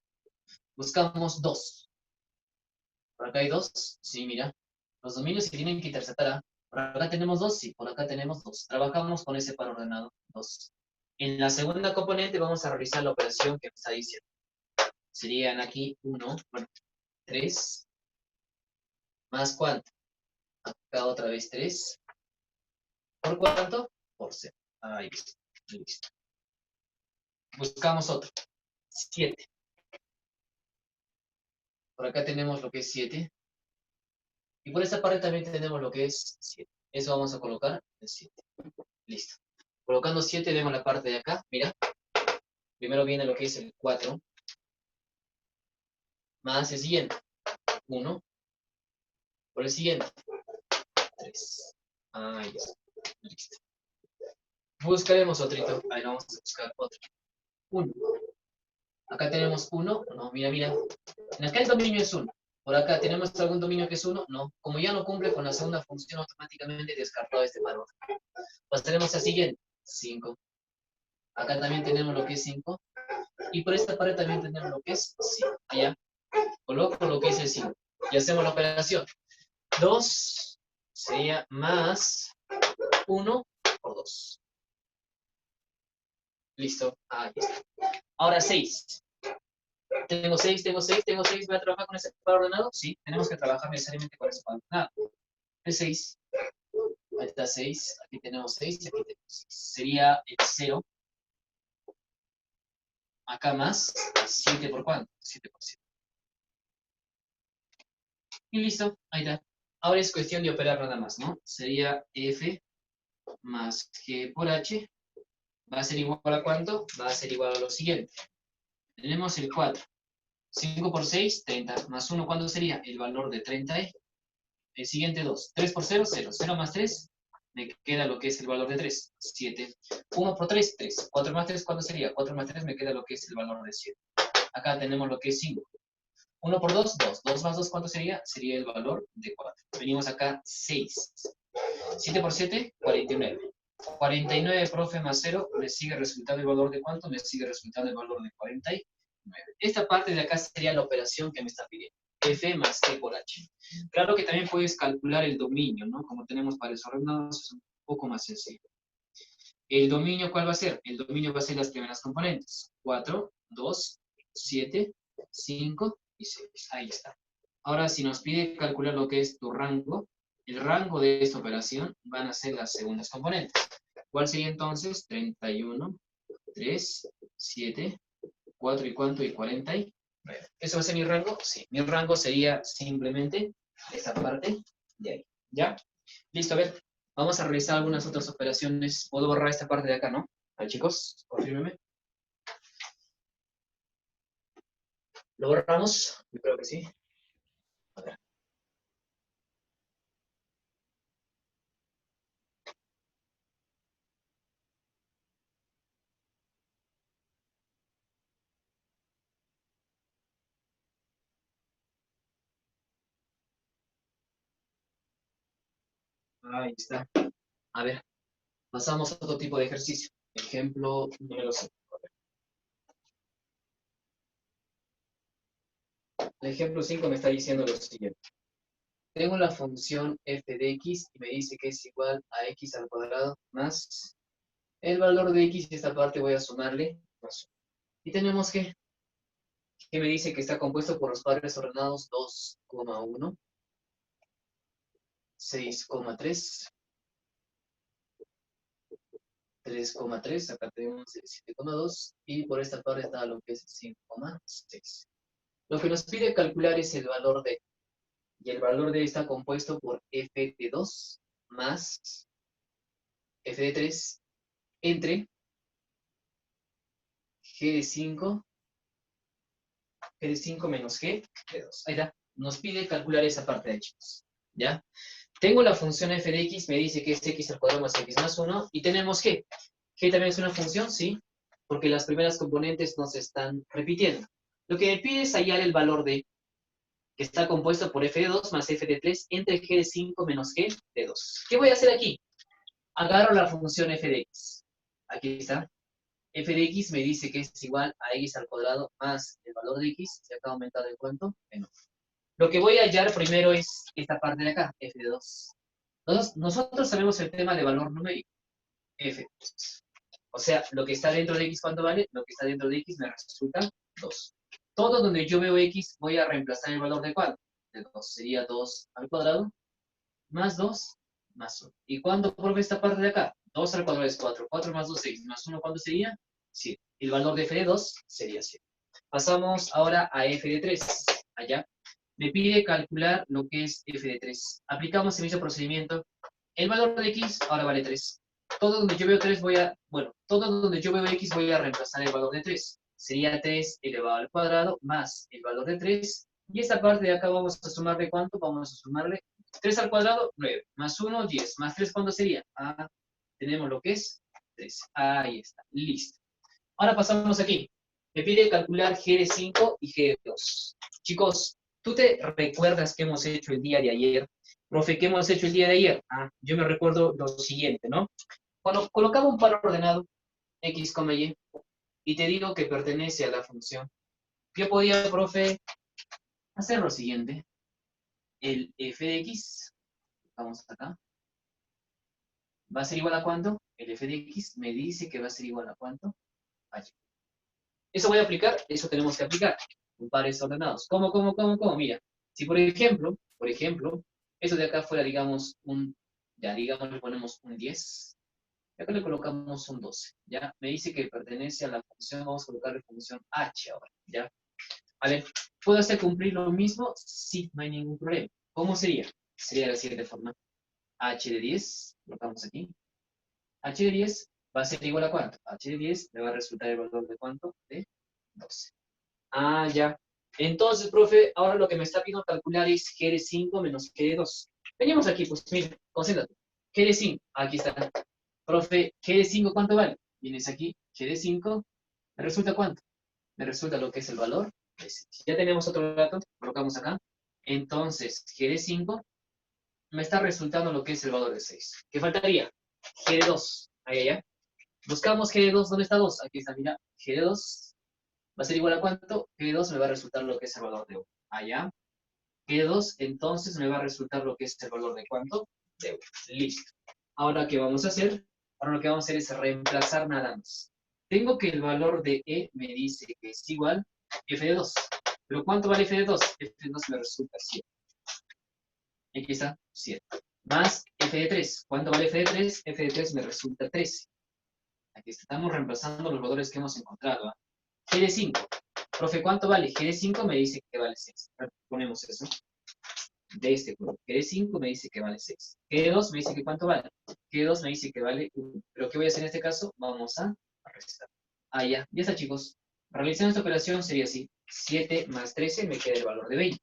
Buscamos 2. Por acá hay 2. Sí, mira. Los dominios se tienen que intersectar a. Por acá tenemos 2. Sí, por acá tenemos 2. Trabajamos con ese par ordenado. 2. En la segunda componente vamos a realizar la operación que me está diciendo. Serían aquí 1, 3. ¿Más cuánto? Acá otra vez 3. ¿Por cuánto? Por 0. Ahí está. Listo. Buscamos otro. 7. Por acá tenemos lo que es 7. Y por esta parte también tenemos lo que es 7. Eso vamos a colocar en 7. Listo. Colocando 7 vemos la parte de acá. Mira. Primero viene lo que es el 4. Más el siguiente. 1. Por el siguiente. 3. Ahí está. Listo. Buscaremos otro. Ahí vamos a buscar otro. 1. Acá tenemos 1. No, mira, mira. En acá el dominio es 1. Por acá, ¿tenemos algún dominio que es 1? No. Como ya no cumple con la segunda función, automáticamente descartado este valor. Pasaremos al siguiente. 5. Acá también tenemos lo que es 5. Y por esta parte también tenemos lo que es 5. Allá. Coloco lo que es el 5. Y hacemos la operación. 2 sería más 1 por 2. Listo. Ahí está. Ahora 6. Tengo 6, tengo 6, tengo 6. ¿Voy a trabajar con ese par ordenado? Sí, tenemos que trabajar necesariamente con ese par ordenado. El 6. Ahí está 6. Aquí tenemos 6 y aquí tenemos 6. Sería el 0. Acá más 7 por cuánto? 7 por 7. Y listo. Ahí está. Ahora es cuestión de operar nada más, ¿no? Sería F más G por H. ¿Va a ser igual a cuánto? Va a ser igual a lo siguiente. Tenemos el 4. 5 por 6, 30. Más 1, ¿cuánto sería? El valor de 30. El siguiente 2. 3 por 0, 0. 0 más 3, me queda lo que es el valor de 3. 7. 1 por 3, 3. 4 más 3, ¿cuánto sería? 4 más 3 me queda lo que es el valor de 7. Acá tenemos lo que es 5. 1 por 2, 2. 2 más 2, ¿cuánto sería? Sería el valor de 4. Venimos acá, 6. 7 por 7, 49. 49, profe, más 0, me sigue resultando el valor de ¿cuánto? Me sigue resultando el valor de 49. Esta parte de acá sería la operación que me está pidiendo. F más T por H. Claro que también puedes calcular el dominio, ¿no? Como tenemos pares ordenados, es un poco más sencillo. ¿El dominio cuál va a ser? El dominio va a ser las primeras componentes. 4, 2, 7, 5 y 6. Ahí está. Ahora, si nos pide calcular lo que es tu rango, el rango de esta operación van a ser las segundas componentes. ¿Cuál sería entonces? 31, 3, 7, 4 y cuánto, y 49. ¿Eso va a ser mi rango? Sí, mi rango sería simplemente esa parte de ahí. ¿Ya? Listo, a ver, vamos a realizar algunas otras operaciones. Puedo borrar esta parte de acá, ¿no? Ahí, chicos, confírmeme. ¿Lo borramos? Yo creo que sí. A ver. Ahí está. A ver, pasamos a otro tipo de ejercicio. Ejemplo número 5. El ejemplo 5 me está diciendo lo siguiente. Tengo la función f de x y me dice que es igual a x al cuadrado más el valor de x, y esta parte voy a sumarle más 1. Y tenemos que me dice que está compuesto por los padres ordenados 2,1, 6,3, 3,3, acá tenemos el 7,2, y por esta parte está lo que es 5,6. Lo que nos pide calcular es el valor de, y el valor de está compuesto por f de 2 más f de 3 entre g de 5 menos g de 2. Ahí está. Nos pide calcular esa parte de chicos. ¿Ya? Tengo la función f de x, me dice que es x al cuadrado más x más 1, y tenemos g. G también es una función, sí, porque las primeras componentes nos están repitiendo. Lo que me pide es hallar el valor de, que está compuesto por f de 2 más f de 3 entre g de 5 menos g de 2. ¿Qué voy a hacer aquí? Agarro la función f de x. Aquí está. F de x me dice que es igual a x al cuadrado más el valor de x. ¿Se acaba aumentado el cuánto? Bueno. Lo que voy a hallar primero es esta parte de acá, f de 2. Nosotros sabemos el tema de valor numérico, f de 2. O sea, lo que está dentro de x, ¿cuánto vale? Lo que está dentro de x me resulta 2. Todo donde yo veo x, voy a reemplazar el valor de cuánto. De 2. Sería 2 al cuadrado más 2 más 1. ¿Y cuánto prueba esta parte de acá? 2 al cuadrado es 4. 4 más 2, 6. Más 1, ¿cuánto sería? 7. El valor de f de 2 sería 7. Pasamos ahora a f de 3. Allá. Me pide calcular lo que es f de 3. Aplicamos el mismo procedimiento. El valor de x ahora vale 3. Todo donde yo veo 3 todo donde yo veo x voy a reemplazar el valor de 3. Sería 3 elevado al cuadrado más el valor de 3. Y esta parte de acá vamos a sumarle ¿cuánto? Vamos a sumarle 3 al cuadrado, 9. Más 1, 10. Más 3, ¿cuánto sería? Tenemos lo que es 3. Ahí está. Listo. Ahora pasamos aquí. Me pide calcular g de 5 y g de 2. Chicos, ¿tú te recuerdas qué hemos hecho el día de ayer? Profe, ¿qué hemos hecho el día de ayer? Yo me recuerdo lo siguiente, ¿no? Cuando colocaba un par ordenado, x, y te digo que pertenece a la función, yo podía, profe, hacer lo siguiente. El f de x, vamos acá, ¿va a ser igual a cuánto? El f de x me dice que va a ser igual a cuánto. Allí. Eso voy a aplicar, eso tenemos que aplicar. Un pares ordenados. ¿Cómo? Mira, si por ejemplo, eso de acá fuera, digamos, digamos, le ponemos un 10, y acá le colocamos un 12, ¿ya? Me dice que pertenece a la función, vamos a colocarle función h ahora, ¿ya? Vale, ¿puedo hacer cumplir lo mismo? Sí, no hay ningún problema. ¿Cómo sería? Sería de la siguiente forma. H de 10, colocamos aquí. H de 10 va a ser igual a ¿cuánto? H de 10 me va a resultar el valor de ¿cuánto? De 12. Ya. Entonces, profe, ahora lo que me está pidiendo calcular es G de 5 menos G de 2. Venimos aquí, pues, mira, concéntrate. G de 5, aquí está. Profe, G de 5, ¿cuánto vale? Vienes aquí, G de 5, ¿me resulta cuánto? Me resulta lo que es el valor de 6. Ya tenemos otro dato, colocamos acá. Entonces, G de 5 me está resultando lo que es el valor de 6. ¿Qué faltaría? G de 2. Ahí. Buscamos G de 2, ¿dónde está 2? Aquí está, mira, G de 2 va a ser igual a cuánto, G de 2 me va a resultar lo que es el valor de 1. Allá. G de 2, entonces me va a resultar lo que es el valor de cuánto, de 1. Listo. Ahora, ¿qué vamos a hacer? Ahora lo que vamos a hacer es reemplazar nada más. Tengo que el valor de E me dice que es igual a F de 2. ¿Pero cuánto vale F de 2? F de 2 me resulta 7. Aquí está, 7. Más F de 3. ¿Cuánto vale F de 3? F de 3 me resulta 13. Aquí estamos reemplazando los valores que hemos encontrado. G de 5. Profe, ¿cuánto vale? G de 5 me dice que vale 6. Ponemos eso. De este color. G de 5 me dice que vale 6. G de 2 me dice que cuánto vale. G de 2 me dice que vale 1. Pero ¿qué voy a hacer en este caso? Vamos a restar. Ya. Ya está, chicos. Realizando esta operación sería así. 7 más 13 me queda el valor de 20.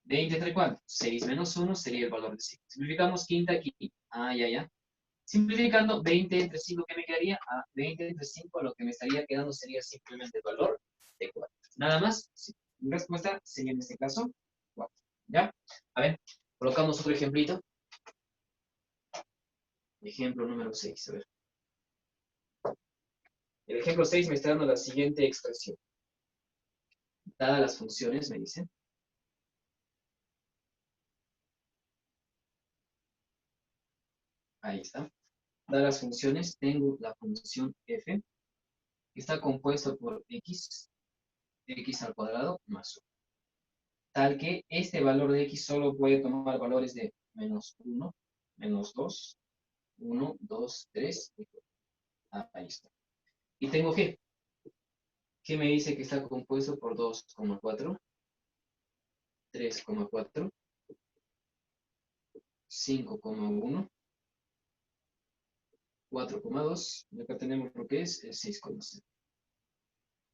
20 entre cuánto? 6 menos 1 sería el valor de 5. Simplificamos quinta aquí. Ya. Simplificando 20 entre 5, ¿qué me quedaría? 20 entre 5, lo que me estaría quedando sería simplemente el valor de 4. Nada más, sí. Mi respuesta sería en este caso 4. ¿Ya? A ver, colocamos otro ejemplito. Ejemplo número 6. A ver. El ejemplo 6 me está dando la siguiente expresión. Dadas las funciones, me dice. Ahí está. Dadas las funciones, tengo la función f, que está compuesta por x al cuadrado más 1. Tal que este valor de x solo puede tomar valores de menos 1, menos 2, 1, 2, 3, y 4. Ahí está. Y tengo g. G me dice que está compuesto por 2,4, 3,4, 5,1, 4,2. Y acá tenemos lo que es el 6,0.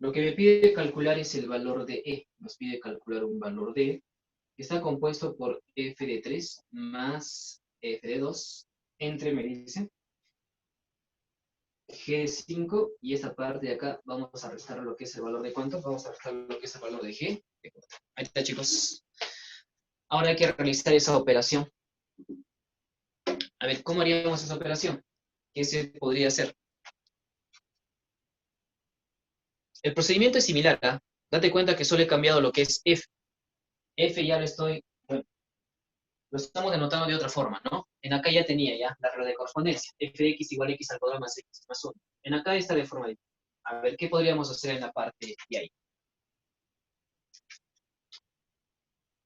Lo que me pide calcular es el valor de E. Nos pide calcular un valor de E, que está compuesto por f de 3 más f de 2, entre, me dice, g de 5, y esta parte de acá vamos a restar lo que es el valor de ¿cuánto? Vamos a restar lo que es el valor de g de 4. Ahí está, chicos. Ahora hay que realizar esa operación. A ver, ¿cómo haríamos esa operación? ¿Qué se podría hacer? El procedimiento es similar, ¿ah? Date cuenta que solo he cambiado lo que es f. F ya lo estoy, bueno, lo estamos denotando de otra forma, ¿no? En acá ya tenía ya la regla de correspondencia. F de x igual a x al cuadrado más x más 1. En acá está de forma diferente. A ver, ¿qué podríamos hacer en la parte de ahí?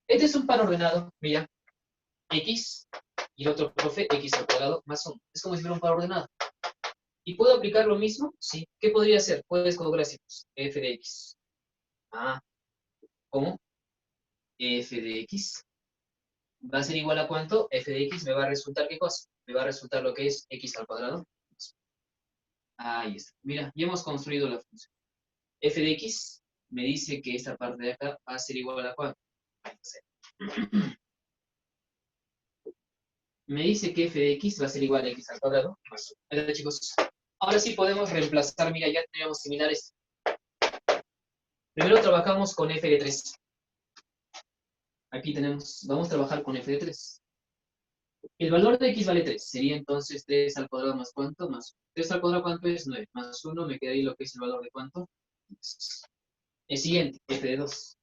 Este es un par ordenado, mira, x, y el otro, profe, x al cuadrado más 1. Es como si fuera un par ordenado. ¿Y puedo aplicar lo mismo? Sí. ¿Qué podría hacer? Puedes con gráficos. F de x. Ah, ¿cómo? F de x va a ser igual a ¿cuánto? F de x me va a resultar ¿qué cosa? Me va a resultar lo que es x al cuadrado. Ahí está. Mira, ya hemos construido la función. F de x me dice que esta parte de acá va a ser igual a ¿cuánto? Me dice que f de x va a ser igual a x al cuadrado más 1. Ahí está, chicos. Ahora sí podemos reemplazar, mira, ya tenemos similares. Primero trabajamos con f de 3. Aquí tenemos, vamos a trabajar con f de 3. El valor de x vale 3. Sería entonces 3 al cuadrado más ¿cuánto? Más 3 al cuadrado, ¿cuánto es? 9. Más 1, me queda ahí lo que es el valor de ¿cuánto? El siguiente, f de 2.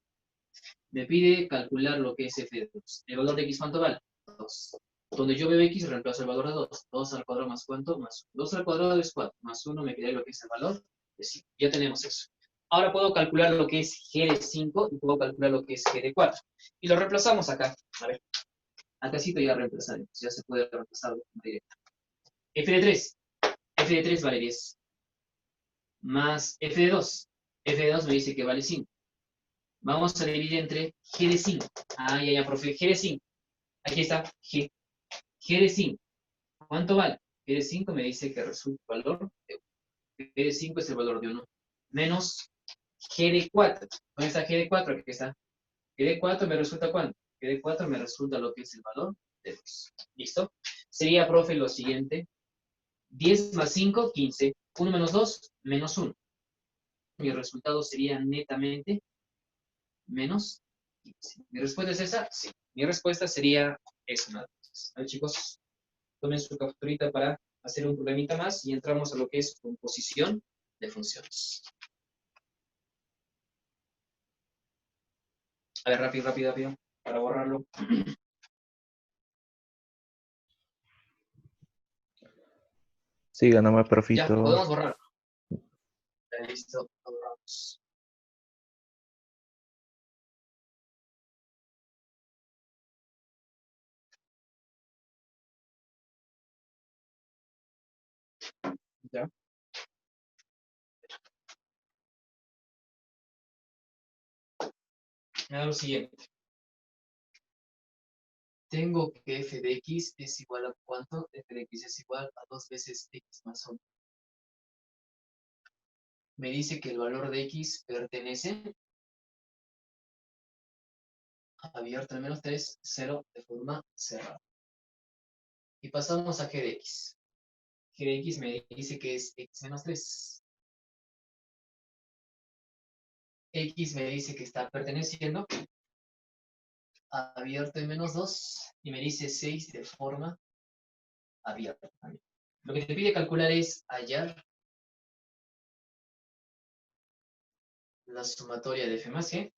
Me pide calcular lo que es f de 2. ¿El valor de x cuánto vale? 2. Donde yo veo x, reemplazo el valor de 2. 2 al cuadrado más ¿cuánto? Más 1. 2 al cuadrado es 4. Más 1, me queda ahí lo que es el valor de 5. Ya tenemos eso. Ahora puedo calcular lo que es g de 5 y puedo calcular lo que es g de 4. Y lo reemplazamos acá. A ver. Acá sí ya reemplazaremos. Ya se puede reemplazar de forma directa. F de 3. F de 3 vale 10. Más F de 2. F de 2 me dice que vale 5. Vamos a dividir entre G de 5. Ah, ya, profe. G de 5. Aquí está. G. G de 5. ¿Cuánto vale? G de 5 me dice que resulta el valor de 1. G de 5 es el valor de 1. Menos G de 4. ¿Dónde está G de 4? Aquí está. G de 4 me resulta ¿cuánto? G de 4 me resulta lo que es el valor de 2. ¿Listo? Sería, profe, lo siguiente. 10 más 5, 15. 1 menos 2, menos 1. Mi resultado sería netamente menos 15. ¿Mi respuesta es esa? Sí. Mi respuesta sería eso nada más. A ver, chicos, tomen su capturita para hacer un problemita más y entramos a lo que es composición de funciones. A ver, rápido, rápido, rápido, para borrarlo. Siga nomás, Ya, profito. podemos borrar. Ya, listo, lo borramos. Ya. Me da lo siguiente. Tengo que f de x es igual a ¿cuánto? F de x es igual a 2 veces x más 1. Me dice que el valor de x pertenece a abierto al menos 3, 0 de forma cerrada. Y pasamos a g de x. G de x me dice que es x menos 3. X me dice que está perteneciendo a abierto en menos 2 y me dice 6 de forma abierta también. Lo que te pide calcular es hallar la sumatoria de f más g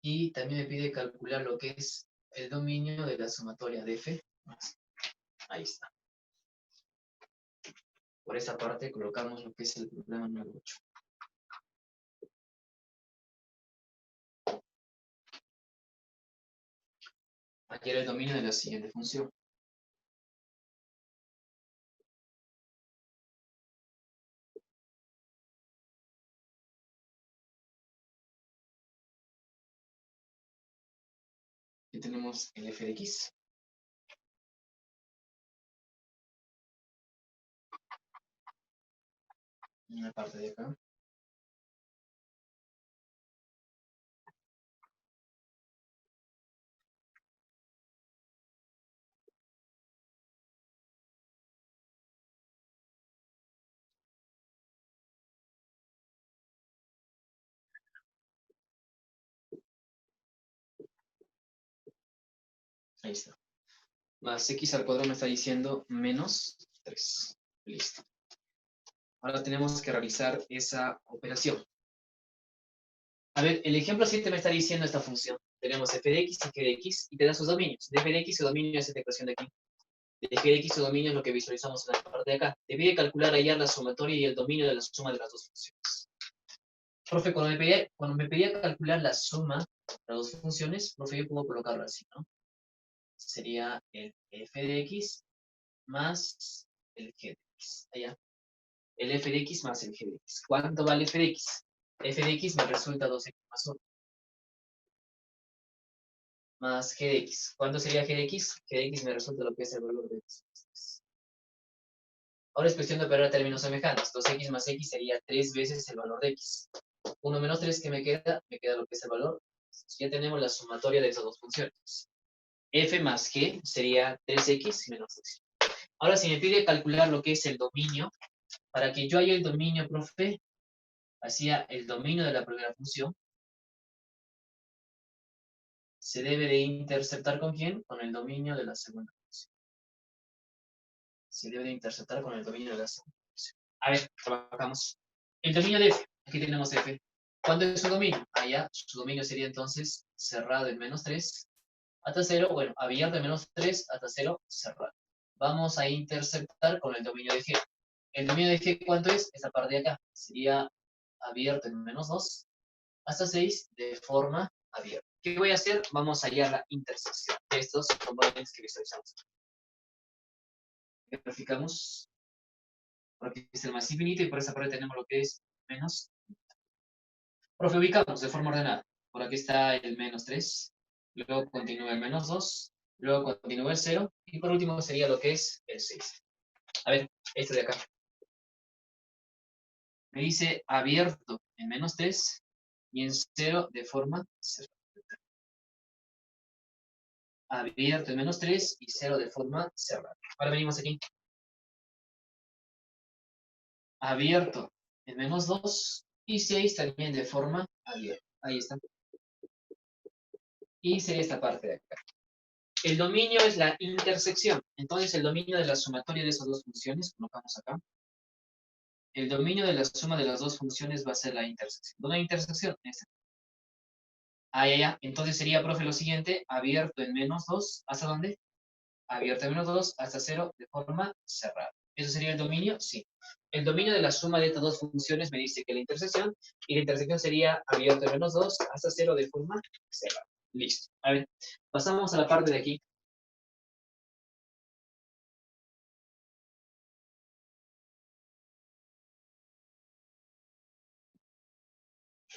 y también me pide calcular lo que es el dominio de la sumatoria de f más g. Ahí está. Por esa parte colocamos lo que es el problema número 8. Aquí era el dominio de la siguiente función. Aquí tenemos el f de x. Una parte de acá. Ahí está. Más x al cuadrado me está diciendo menos 3. Listo. Ahora tenemos que realizar esa operación. A ver, el ejemplo 7 me está diciendo esta función. Tenemos f de x y g de x y te da sus dominios. De f de x su dominio es esta ecuación de aquí. De g de x su dominio es lo que visualizamos en la parte de acá. Te pide calcular allá la sumatoria y el dominio de la suma de las dos funciones. Profe, cuando me pedía calcular la suma de las dos funciones, profe, yo puedo colocarlo así, ¿no? Sería el f de x más el g de x. Allá. El f de x más el g de x. ¿Cuánto vale f de x? F de x me resulta 2x más 1. Más g de x. ¿Cuánto sería g de x? G de x me resulta lo que es el valor de x. Ahora es cuestión de operar términos semejantes. 2x más x sería 3 veces el valor de x. 1 menos 3, ¿qué me queda? Me queda lo que es el valor. Ya tenemos la sumatoria de esas dos funciones. F más g sería 3x menos x. Ahora, si me pide calcular lo que es el dominio, para que yo haya el dominio, profe, hacía el dominio de la primera función, se debe de interceptar ¿con quién? Con el dominio de la segunda función. Se debe de interceptar con el dominio de la segunda función. A ver, trabajamos. El dominio de f. Aquí tenemos f. ¿Cuánto es su dominio? Allá, su dominio sería entonces cerrado en menos 3 hasta 0. Bueno, abierto en menos 3 hasta 0, cerrado. Vamos a interceptar con el dominio de g. ¿El dominio de g cuánto es? Esta parte de acá. Sería abierto en menos 2 hasta 6 de forma abierta. ¿Qué voy a hacer? Vamos a hallar la intersección de estos componentes que visualizamos. Graficamos. Por aquí es el más infinito y por esa parte tenemos lo que es menos. Profe, ubicamos de forma ordenada. Por aquí está el menos 3, luego continúa el menos 2, luego continúa el 0 y por último sería lo que es el 6. A ver, este de acá. Me dice abierto en menos 3 y en 0 de forma cerrada. Abierto en menos 3 y 0 de forma cerrada. Ahora venimos aquí. Abierto en menos 2 y 6 también de forma abierta. Ahí está. Y sería esta parte de acá. El dominio es la intersección. Entonces, el dominio de la sumatoria de esas dos funciones, colocamos acá. El dominio de la suma de las dos funciones va a ser la intersección. ¿Dónde hay intersección? Esta. Ya. Entonces sería, profe, lo siguiente, abierto en menos 2, ¿hasta dónde? Abierto en menos 2 hasta 0 de forma cerrada. ¿Eso sería el dominio? Sí. El dominio de la suma de estas dos funciones me dice que la intersección, y la intersección sería abierto en menos 2 hasta 0 de forma cerrada. Listo. A ver, pasamos a la parte de aquí.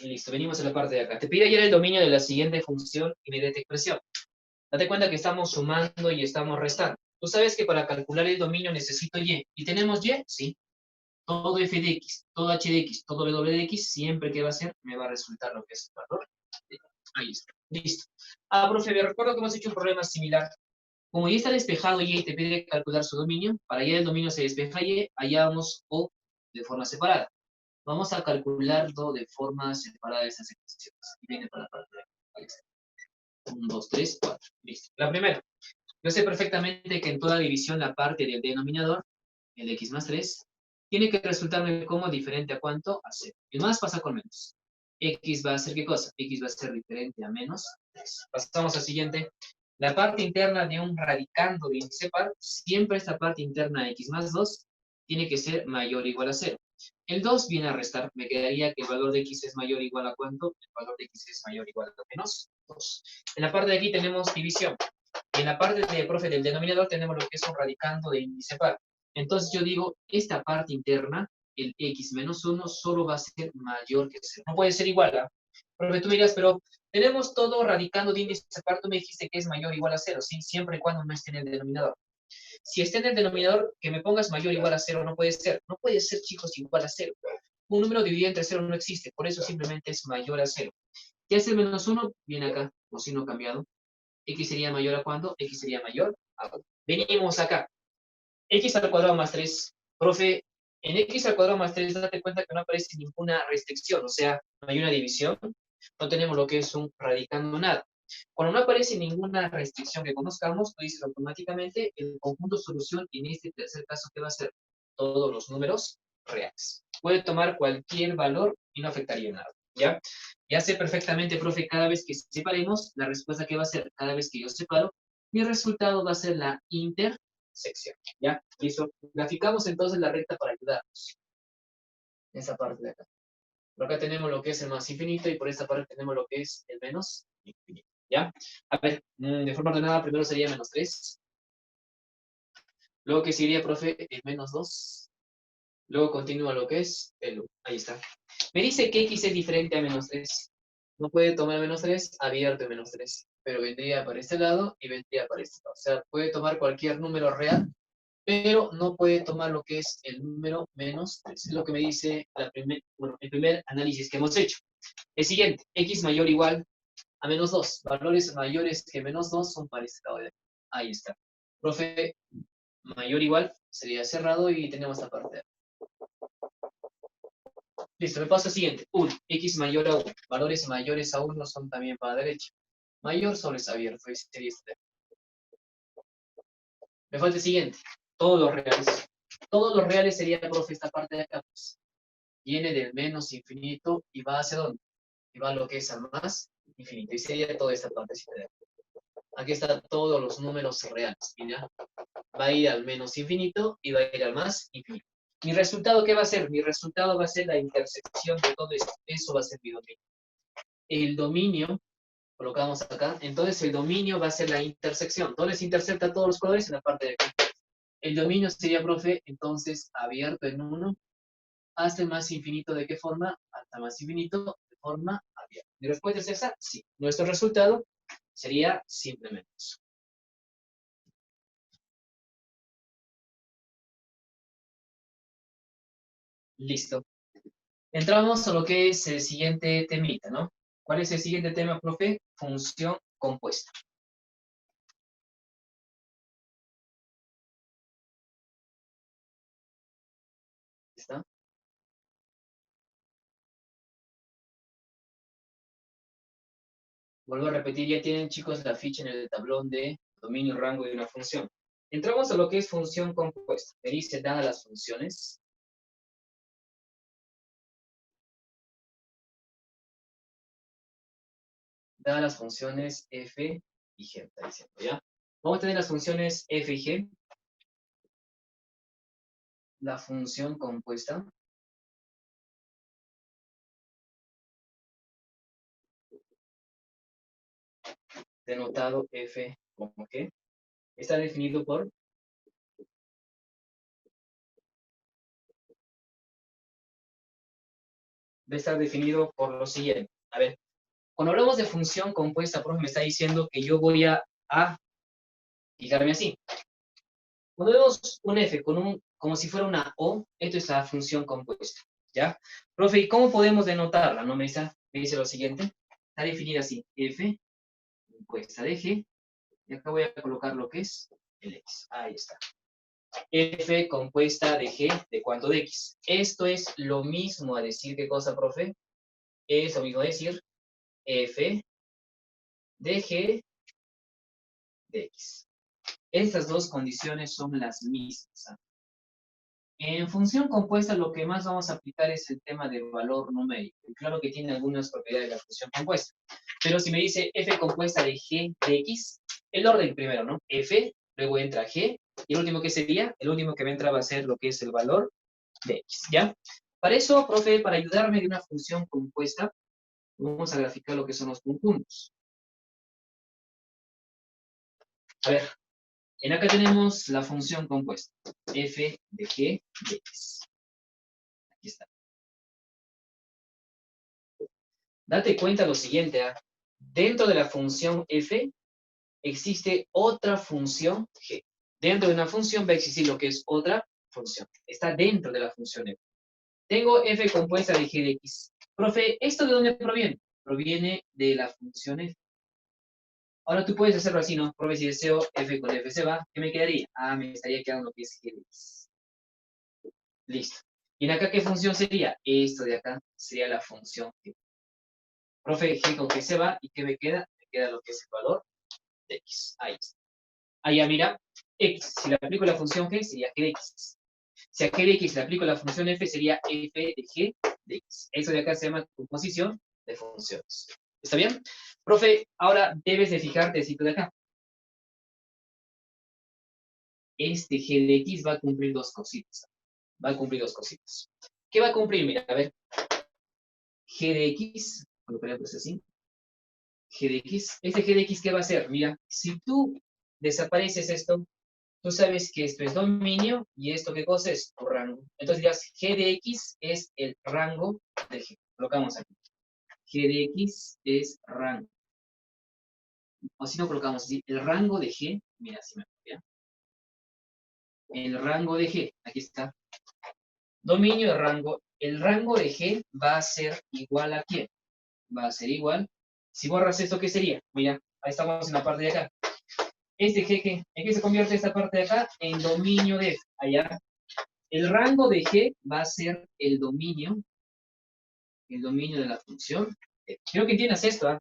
Listo, venimos a la parte de acá. Te pide ayer el dominio de la siguiente función inmediata expresión. Date cuenta que estamos sumando y estamos restando. Tú sabes que para calcular el dominio necesito y. ¿Y tenemos y? Sí. Todo f de x, todo h de x, todo w de x, siempre que va a ser, me va a resultar lo que es el valor. Ahí está. Listo. Profe, me recuerdo que hemos hecho un problema similar. Como ya está despejado y te pide calcular su dominio, para ya el dominio se despeja y, hallamos o de forma separada. Vamos a calcularlo de forma separada de esas ecuaciones. Y viene para la parte de ahí está. 1, 2, 3, 4. Listo. La primera. Yo sé perfectamente que en toda división la parte del denominador, el x más 3, tiene que resultarme como diferente a cuánto? A 0. El más pasa con menos. X va a ser ¿qué cosa? X va a ser diferente a menos 3. Pasamos al siguiente. La parte interna de un radicando de índice par, siempre esta parte interna de x más 2 tiene que ser mayor o igual a 0. El 2 viene a restar. Me quedaría que el valor de x es mayor o igual a ¿cuánto? El valor de x es mayor o igual a menos 2. En la parte de aquí tenemos división. En la parte de, profe, del denominador tenemos lo que es un radicando de índice par. Entonces yo digo, esta parte interna, el x menos 1, solo va a ser mayor que 0. No puede ser igual a. Profe, tú me dirás, pero tenemos todo radicando de índice par, tú me dijiste que es mayor o igual a 0, ¿sí? Siempre y cuando no esté en el denominador. Si está en el denominador, que me pongas mayor o igual a 0, no puede ser. No puede ser, chicos, igual a 0. Un número dividido entre 0 no existe, por eso simplemente es mayor a 0. ¿Qué hace el menos 1? Viene acá, con signo cambiado. X sería mayor a ¿cuánto? X sería mayor a 1. Venimos acá. X al cuadrado más 3. Profe, en X al cuadrado más 3, date cuenta que no aparece ninguna restricción, o sea, no hay una división, no tenemos lo que es un radicando nada. Cuando no aparece ninguna restricción que conozcamos, tú dices automáticamente el conjunto solución, en este tercer caso, ¿qué va a ser? Todos los números reales. Puede tomar cualquier valor y no afectaría nada, ¿ya? Ya sé perfectamente, profe, cada vez que separemos, la respuesta que va a ser, cada vez que yo separo, mi resultado va a ser la intersección, ¿ya? Listo. Graficamos entonces la recta para ayudarnos. Esa parte de acá. Por acá tenemos lo que es el más infinito y por esta parte tenemos lo que es el menos infinito, ¿ya? A ver, de forma ordenada, primero sería menos 3. Luego, ¿qué sería, profe? El menos 2. Luego continúa lo que es el 1. Ahí está. Me dice que X es diferente a menos 3. No puede tomar menos 3, abierto en menos 3. Pero vendría para este lado y vendría para este lado. O sea, puede tomar cualquier número real, pero no puede tomar lo que es el número menos 3. Es lo que me dice el primer análisis que hemos hecho. El siguiente, X mayor o igual a menos 2. Valores mayores que menos 2 son para este lado de aquí. Ahí está. Profe, mayor o igual sería cerrado y tenemos esta parte. Listo, me paso al siguiente. 1. X mayor a 1. Valores mayores a 1 son también para la derecha. Mayor solo es abierto. Ahí sería este. Me falta el siguiente. Todos los reales. Todos los reales sería, profe, esta parte de acá. Pues. Viene del menos infinito y va hacia dónde? Y va a lo que es al más infinito. Y sería toda esta partecita de acá. Aquí están todos los números reales. Mira, va a ir al menos infinito y va a ir al más infinito. ¿Mi resultado qué va a ser? Mi resultado va a ser la intersección de todo esto. Eso va a ser mi dominio. El dominio, colocamos acá, entonces el dominio va a ser la intersección. Entonces intersecta todos los colores en la parte de acá. El dominio sería, profe, entonces abierto en 1 hasta el más infinito. ¿De qué forma? Hasta más infinito de forma abierta. ¿Mi respuesta es esa? Sí. Nuestro resultado sería simplemente eso. Listo. Entramos a lo que es el siguiente temita, ¿no? ¿Cuál es el siguiente tema, profe? Función compuesta. ¿Está? Vuelvo a repetir, ya tienen, chicos, la ficha en el tablón de dominio, rango de una función. Entramos a lo que es función compuesta. Me dice, dadas las funciones. Dadas las funciones f y g. Está diciendo, ¿ya? Vamos a tener las funciones f y g. La función compuesta. Denotado f como g. Está definido por debe estar definido por lo siguiente. A ver, cuando hablamos de función compuesta, profe, me está diciendo que yo voy a fijarme así. Cuando vemos un f como si fuera una o, esto es la función compuesta, ¿ya? Profe, ¿y cómo podemos denotarla? ¿No? Me dice lo siguiente. Está definida así, f compuesta de g, y acá voy a colocar lo que es el x. Ahí está. F compuesta de g, ¿de cuánto? De x. Esto es lo mismo a decir, ¿qué cosa, profe? Es lo mismo a decir f de g de x. Estas dos condiciones son las mismas. En función compuesta lo que más vamos a aplicar es el tema de valor numérico. Y claro que tiene algunas propiedades de la función compuesta. Pero si me dice f compuesta de g de x, el orden primero, ¿no? F, luego entra g, y el último que sería, el último que me entra va a ser lo que es el valor de x, ¿ya? Para eso, profe, para ayudarme de una función compuesta, vamos a graficar lo que son los conjuntos. A ver, en acá tenemos la función compuesta, f de g de x. Aquí está. Date cuenta lo siguiente, ¿eh? Dentro de la función f existe otra función g. Dentro de una función va a existir lo que es otra función. Está dentro de la función f. Tengo f compuesta de g de x. Profe, ¿esto de dónde proviene? Proviene de la función f. Ahora tú puedes hacerlo así, ¿no? Profe, si deseo f con f se va, ¿qué me quedaría? Ah, me estaría quedando lo que es g de x. Listo. ¿Y en acá qué función sería? Esto de acá sería la función g. Profe, g con g se va, ¿y qué me queda? Me queda lo que es el valor de x. Ahí está. Ahí ya mira, x. Si le aplico la función g, sería g de x. Si a g de x le aplico la función f, sería f de g de x. Eso de acá se llama composición de funciones. ¿Está bien? Profe, ahora debes de fijarte esto de acá. Este g de x va a cumplir dos cositas. Va a cumplir dos cositas. ¿Qué va a cumplir? Mira, a ver. G de x, colocaremos así. G de x. Este g de x, ¿qué va a hacer? Mira, si tú desapareces esto, tú sabes que esto es dominio y esto qué cosa es tu rango. Entonces dirás, g de x es el rango de g. Colocamos aquí. G de x es rango. O si no colocamos así, el rango de g, mira, si me copia. El rango de g, aquí está. Dominio de rango. El rango de g va a ser igual a ¿quién? Va a ser igual. Si borras esto, ¿qué sería? Mira, ahí estamos en la parte de acá. Este g, ¿en qué se convierte esta parte de acá? En dominio de f. Allá. El rango de g va a ser el dominio de la función. Quiero que entiendas esto, ¿ah?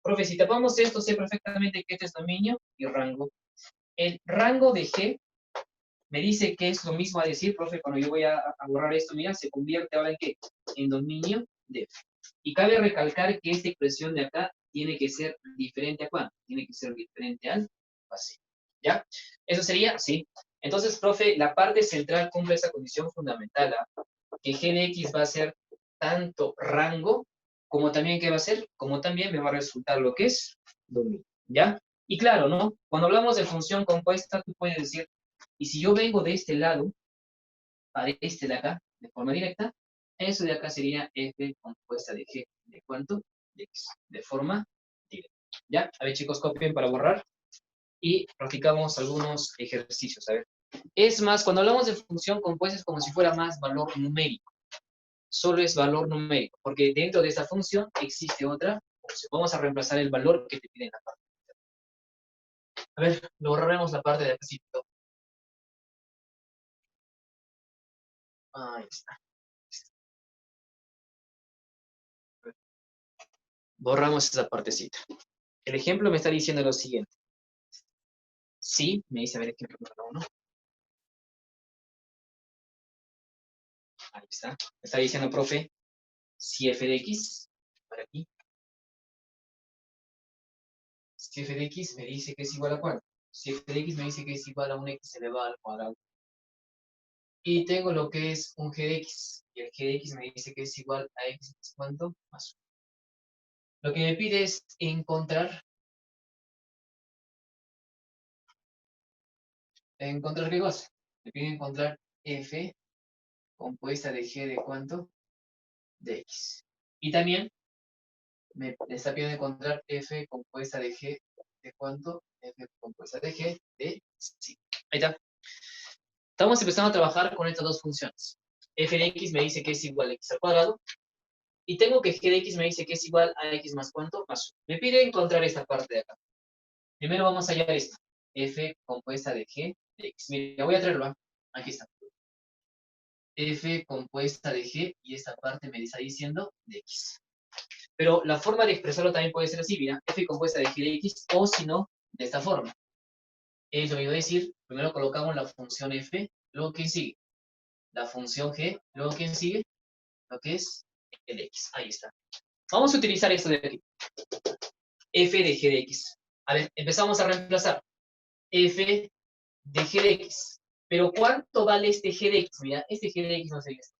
Profe, si tapamos esto, sé perfectamente que este es dominio y rango. El rango de g me dice que es lo mismo a decir, profe, cuando yo voy a borrar esto, mira, se convierte ahora en ¿qué? En dominio de f. Y cabe recalcar que esta expresión de acá tiene que ser diferente a ¿cuánto? Tiene que ser diferente al vacío. ¿Ya? Eso sería, sí. Entonces, profe, la parte central cumple esa condición fundamental, ¿ah? Que g de x va a ser tanto rango, como también, ¿qué va a ser? Como también me va a resultar lo que es dominio. ¿Ya? Y claro, ¿no? Cuando hablamos de función compuesta, tú puedes decir, y si yo vengo de este lado a este de acá, de forma directa, eso de acá sería f compuesta de g. ¿De cuánto? De x. De forma directa. ¿Ya? A ver, chicos, copien para borrar. Y practicamos algunos ejercicios. A ver. Es más, cuando hablamos de función compuesta es como si fuera más valor numérico. Solo es valor numérico, porque dentro de esta función existe otra función. Vamos a reemplazar el valor que te pide en la parte. A ver, lo borraremos la parte de acá. Ahí está. Borramos esa partecita. El ejemplo me está diciendo lo siguiente. Sí, me dice, a ver, ejemplo número 1. Ahí está. Me está diciendo, profe, si f de x, por aquí, si f de x me dice que es igual a cuánto. Si f de x me dice que es igual a un x elevado al cuadrado. Y tengo lo que es un g de x. Y el g de x me dice que es igual a x más cuánto, más 1. Lo que me pide es encontrar qué cosa. Me pide encontrar f compuesta de g de cuánto, de x. Y también me está pidiendo encontrar f compuesta de g de cuánto, f compuesta de g de 5. Ahí está. Estamos empezando a trabajar con estas dos funciones. F de x me dice que es igual a x al cuadrado. Y tengo que g de x me dice que es igual a x más cuánto, más 1. Me pide encontrar esta parte de acá. Primero vamos a hallar esto. F compuesta de g de x. Mira, voy a traerlo. ¿Eh? Aquí está. F compuesta de g y esta parte me está diciendo de x. Pero la forma de expresarlo también puede ser así, mira, f compuesta de g de x, o si no, de esta forma. Es lo que iba a decir, primero colocamos la función f, luego ¿quién sigue? La función g, luego ¿quién sigue? Lo que es el x, ahí está. Vamos a utilizar esto de aquí. F de g de x. A ver, empezamos a reemplazar. F de g de x. Pero ¿cuánto vale este g de x? Mira, este g de x no sería esto.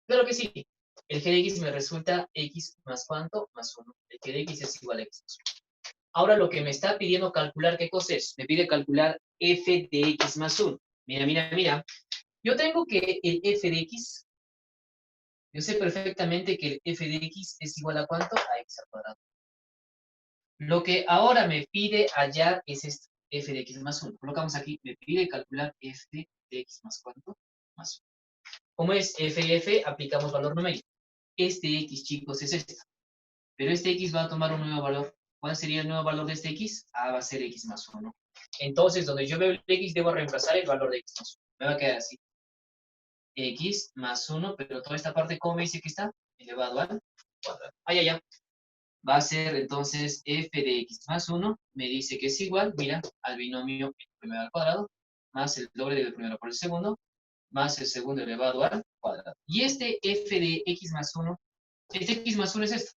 Claro que sí. El g de x me resulta x más cuánto, más 1. El g de x es igual a x más 1. Ahora lo que me está pidiendo calcular, ¿qué cosa es? Me pide calcular f de x más 1. Mira, mira, mira. Yo tengo que el f de x, yo sé perfectamente que el f de x es igual a ¿cuánto? A x al cuadrado. Lo que ahora me pide hallar es esto, f de x más 1. Colocamos aquí, me pide calcular f de x más ¿cuánto? Más 1. Como es f, aplicamos valor numérico. Este x, chicos, es esto. Pero este x va a tomar un nuevo valor. ¿Cuál sería el nuevo valor de este x? Va a ser x más 1. Entonces, donde yo veo el x, debo reemplazar el valor de x más 1. Me va a quedar así. X más 1, pero toda esta parte, ¿cómo me dice que está? Elevado al cuadrado. Ya. Va a ser entonces f de x más 1, me dice que es igual, mira, al binomio primero al cuadrado, más el doble del primero por el segundo, más el segundo elevado al cuadrado. Y este f de x más 1, este x más 1 es esto.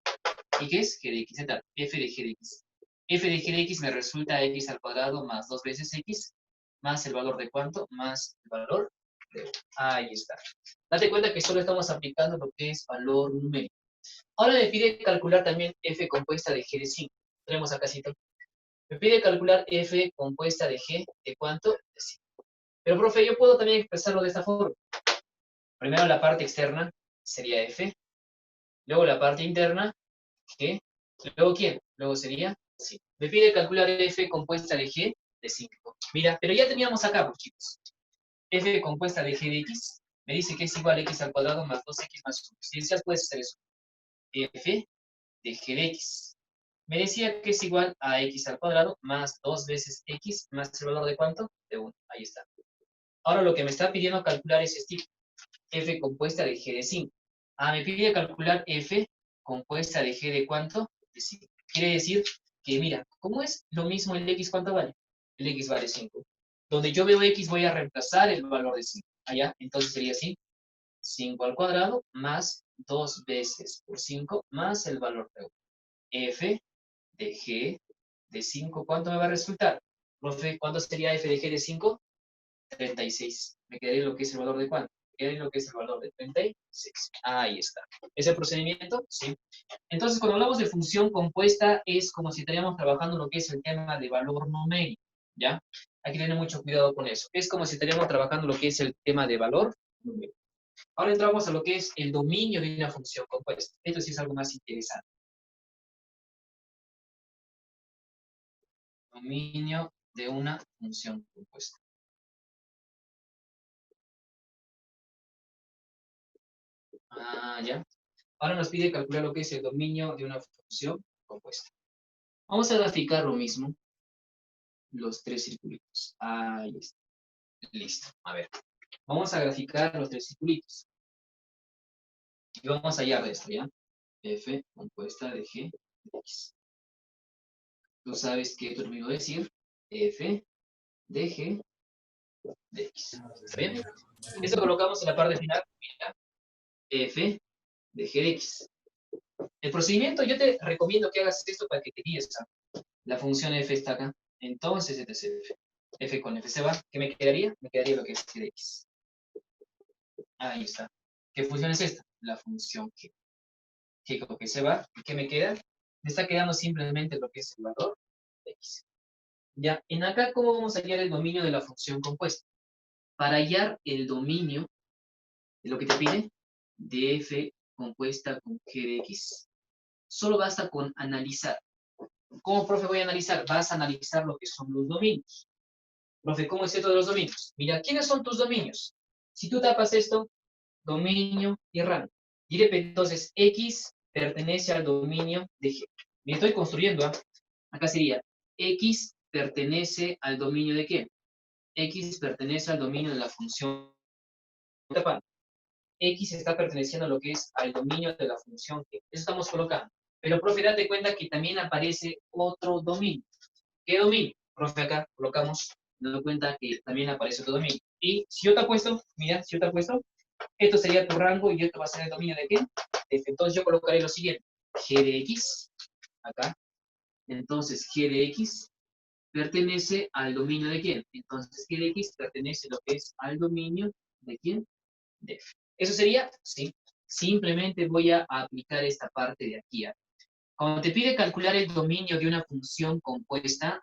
¿Y qué es? G de x, f de g de x. F de g de x me resulta x al cuadrado más 2 veces x, más el valor de ¿cuánto? Más el valor de 1. Ahí está. Date cuenta que solo estamos aplicando lo que es valor numérico. Ahora me pide calcular también f compuesta de g de 5. Tenemos acá cita. Me pide calcular f compuesta de g de ¿cuánto? De 5. Pero, profe, yo puedo también expresarlo de esta forma. Primero la parte externa sería f. Luego la parte interna, g. Luego, ¿quién? Luego sería 5. Me pide calcular f compuesta de g de 5. Mira, pero ya teníamos acá, pues, chicos. F compuesta de g de x me dice que es igual a x al cuadrado más 2x más 1. Si deseas, puedes hacer eso. F de g de x. Me decía que es igual a x al cuadrado más 2 veces x más el valor de ¿cuánto? De 1. Ahí está. Ahora lo que me está pidiendo calcular es este. F compuesta de g de 5. Me pide calcular f compuesta de g de ¿cuánto? De 5. Quiere decir que, mira, ¿cómo es lo mismo el x? ¿Cuánto vale? El x vale 5. Donde yo veo x voy a reemplazar el valor de 5. Allá, entonces sería así. 5 al cuadrado más 2 veces por 5 más el valor de 1. F de g de 5, ¿cuánto me va a resultar? Profe, ¿cuánto sería f de g de 5? 36. Me quedaría lo que es el valor de ¿cuánto? Me quedaría lo que es el valor de 36. Ahí está. ¿Es el procedimiento? Sí. Entonces, cuando hablamos de función compuesta, es como si estaríamos trabajando lo que es el tema de valor numérico, ¿ya? Hay que tener mucho cuidado con eso. Es como si estaríamos trabajando lo que es el tema de valor numérico. Ahora entramos a lo que es el dominio de una función compuesta. Esto sí es algo más interesante. Dominio de una función compuesta. Ya. Ahora nos pide calcular lo que es el dominio de una función compuesta. Vamos a graficar lo mismo. Los tres circulitos. Ahí está. Listo. A ver. Vamos a graficar los tres circulitos. Y vamos a hallar de esto, ¿ya? F compuesta de G de X. Tú sabes qué termino de decir. F de G de X. ¿Está bien? Esto colocamos en la parte final. Mira. F de G de X. El procedimiento, yo te recomiendo que hagas esto para que te guíes. La función f está acá. Entonces, este es f. F con f se va. ¿Qué me quedaría? Me quedaría lo que es g de x. Ahí está. ¿Qué función es esta? La función g. G con que se va. ¿Y qué me queda? Me está quedando simplemente lo que es el valor de x. Ya, en acá, ¿cómo vamos a hallar el dominio de la función compuesta? Para hallar el dominio de lo que te pide, de f compuesta con g de x, solo basta con analizar. ¿Cómo, profe, voy a analizar? Vas a analizar lo que son los dominios. Profe, ¿cómo es esto de los dominios? Mira, ¿quiénes son tus dominios? Si tú tapas esto, dominio y rango. Diré, entonces, X pertenece al dominio de G. Me estoy construyendo, Acá sería, X pertenece al dominio de ¿qué? X pertenece al dominio de la función. X está perteneciendo a lo que es al dominio de la función G. Eso estamos colocando. Pero, profe, date cuenta que también aparece otro dominio. ¿Qué dominio? Profe, acá colocamos, dando cuenta que también aparece otro dominio. Y si yo te apuesto, mira, si yo te apuesto, esto sería tu rango y esto va a ser el dominio de ¿qué? Entonces yo colocaré lo siguiente. G de X, acá. Entonces G de X pertenece al dominio de ¿quién? Entonces G de X pertenece a lo que es al dominio de ¿quién? De F. ¿Eso sería? Sí. Simplemente voy a aplicar esta parte de aquí. Cuando te pide calcular el dominio de una función compuesta,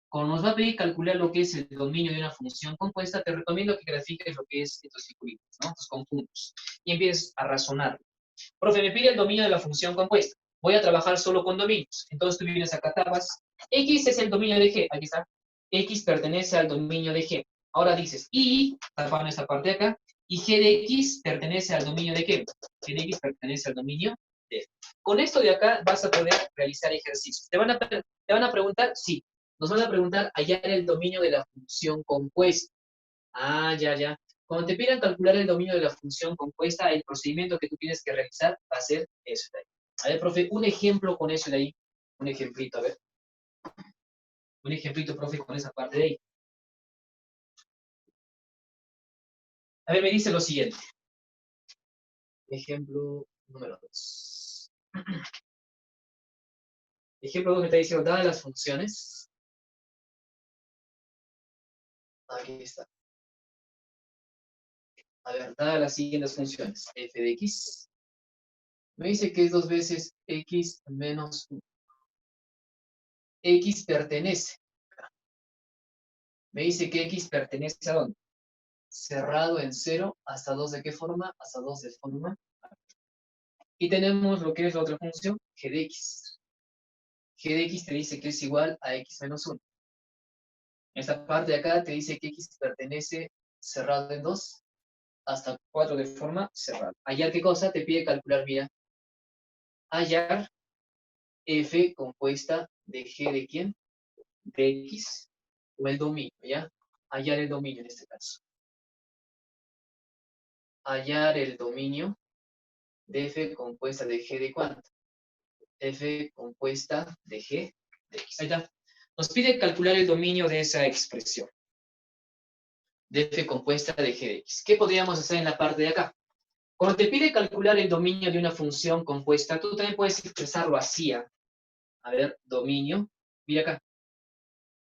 cuando nos va a pedir calcular lo que es el dominio de una función compuesta, te recomiendo que grafiques lo que es estos circulitos, ¿no? Estos conjuntos. Y empieces a razonar. Profe, me pide el dominio de la función compuesta. Voy a trabajar solo con dominios. Entonces tú vienes acá, tapas. X es el dominio de G. Aquí está. X pertenece al dominio de G. Ahora dices, y, tapando esta parte de acá, Y G de X pertenece al dominio de ¿qué? G de X pertenece al dominio de F. Con esto de acá vas a poder realizar ejercicios. ¿Te van a preguntar? Sí. Nos van a preguntar hallar el dominio de la función compuesta. Ah, ya. Cuando te pidan calcular el dominio de la función compuesta, el procedimiento que tú tienes que realizar va a ser eso de ahí. A ver, profe, un ejemplo con eso de ahí. Un ejemplito, a ver. Un ejemplito, profe, con esa parte de ahí. A ver, me dice lo siguiente. Ejemplo número 2. Ejemplo 2 me está diciendo, dadas las funciones. Aquí está. A ver, dadas las siguientes funciones. F de X. Me dice que es 2 veces X menos 1. X pertenece. Me dice que X pertenece ¿a dónde? Cerrado en 0, ¿hasta 2 de qué forma? Hasta 2 de forma. Y tenemos lo que es la otra función, G de X. G de X te dice que es igual a X menos 1. Esta parte de acá te dice que X pertenece cerrado en 2 hasta 4 de forma cerrada. Hallar qué cosa te pide calcular, mira. Hallar F compuesta de G de quién? De X o el dominio, ¿ya? Hallar el dominio en este caso. Hallar el dominio de F compuesta de G de cuánto. F compuesta de G de X. Ahí está. Nos pide calcular el dominio de esa expresión. De F compuesta de G de X. ¿Qué podríamos hacer en la parte de acá? Cuando te pide calcular el dominio de una función compuesta, tú también puedes expresarlo así. A ver, dominio. Mira acá.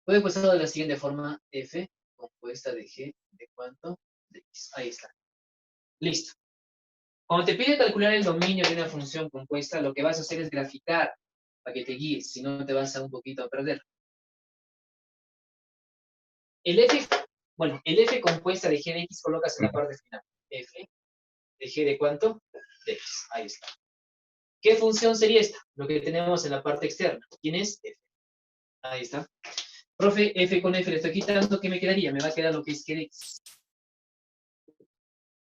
Puede expresarlo de la siguiente forma. F compuesta de G de cuánto? De X. Ahí está. Listo. Cuando te pide calcular el dominio de una función compuesta, lo que vas a hacer es graficar para que te guíes, si no te vas a un poquito a perder. El F compuesta de G de X colocas en la parte final. F de G de cuánto? De X. Ahí está. ¿Qué función sería esta? Lo que tenemos en la parte externa. ¿Quién es? F. Ahí está. Profe, F con F le estoy quitando, ¿qué me quedaría? Me va a quedar lo que es G de X.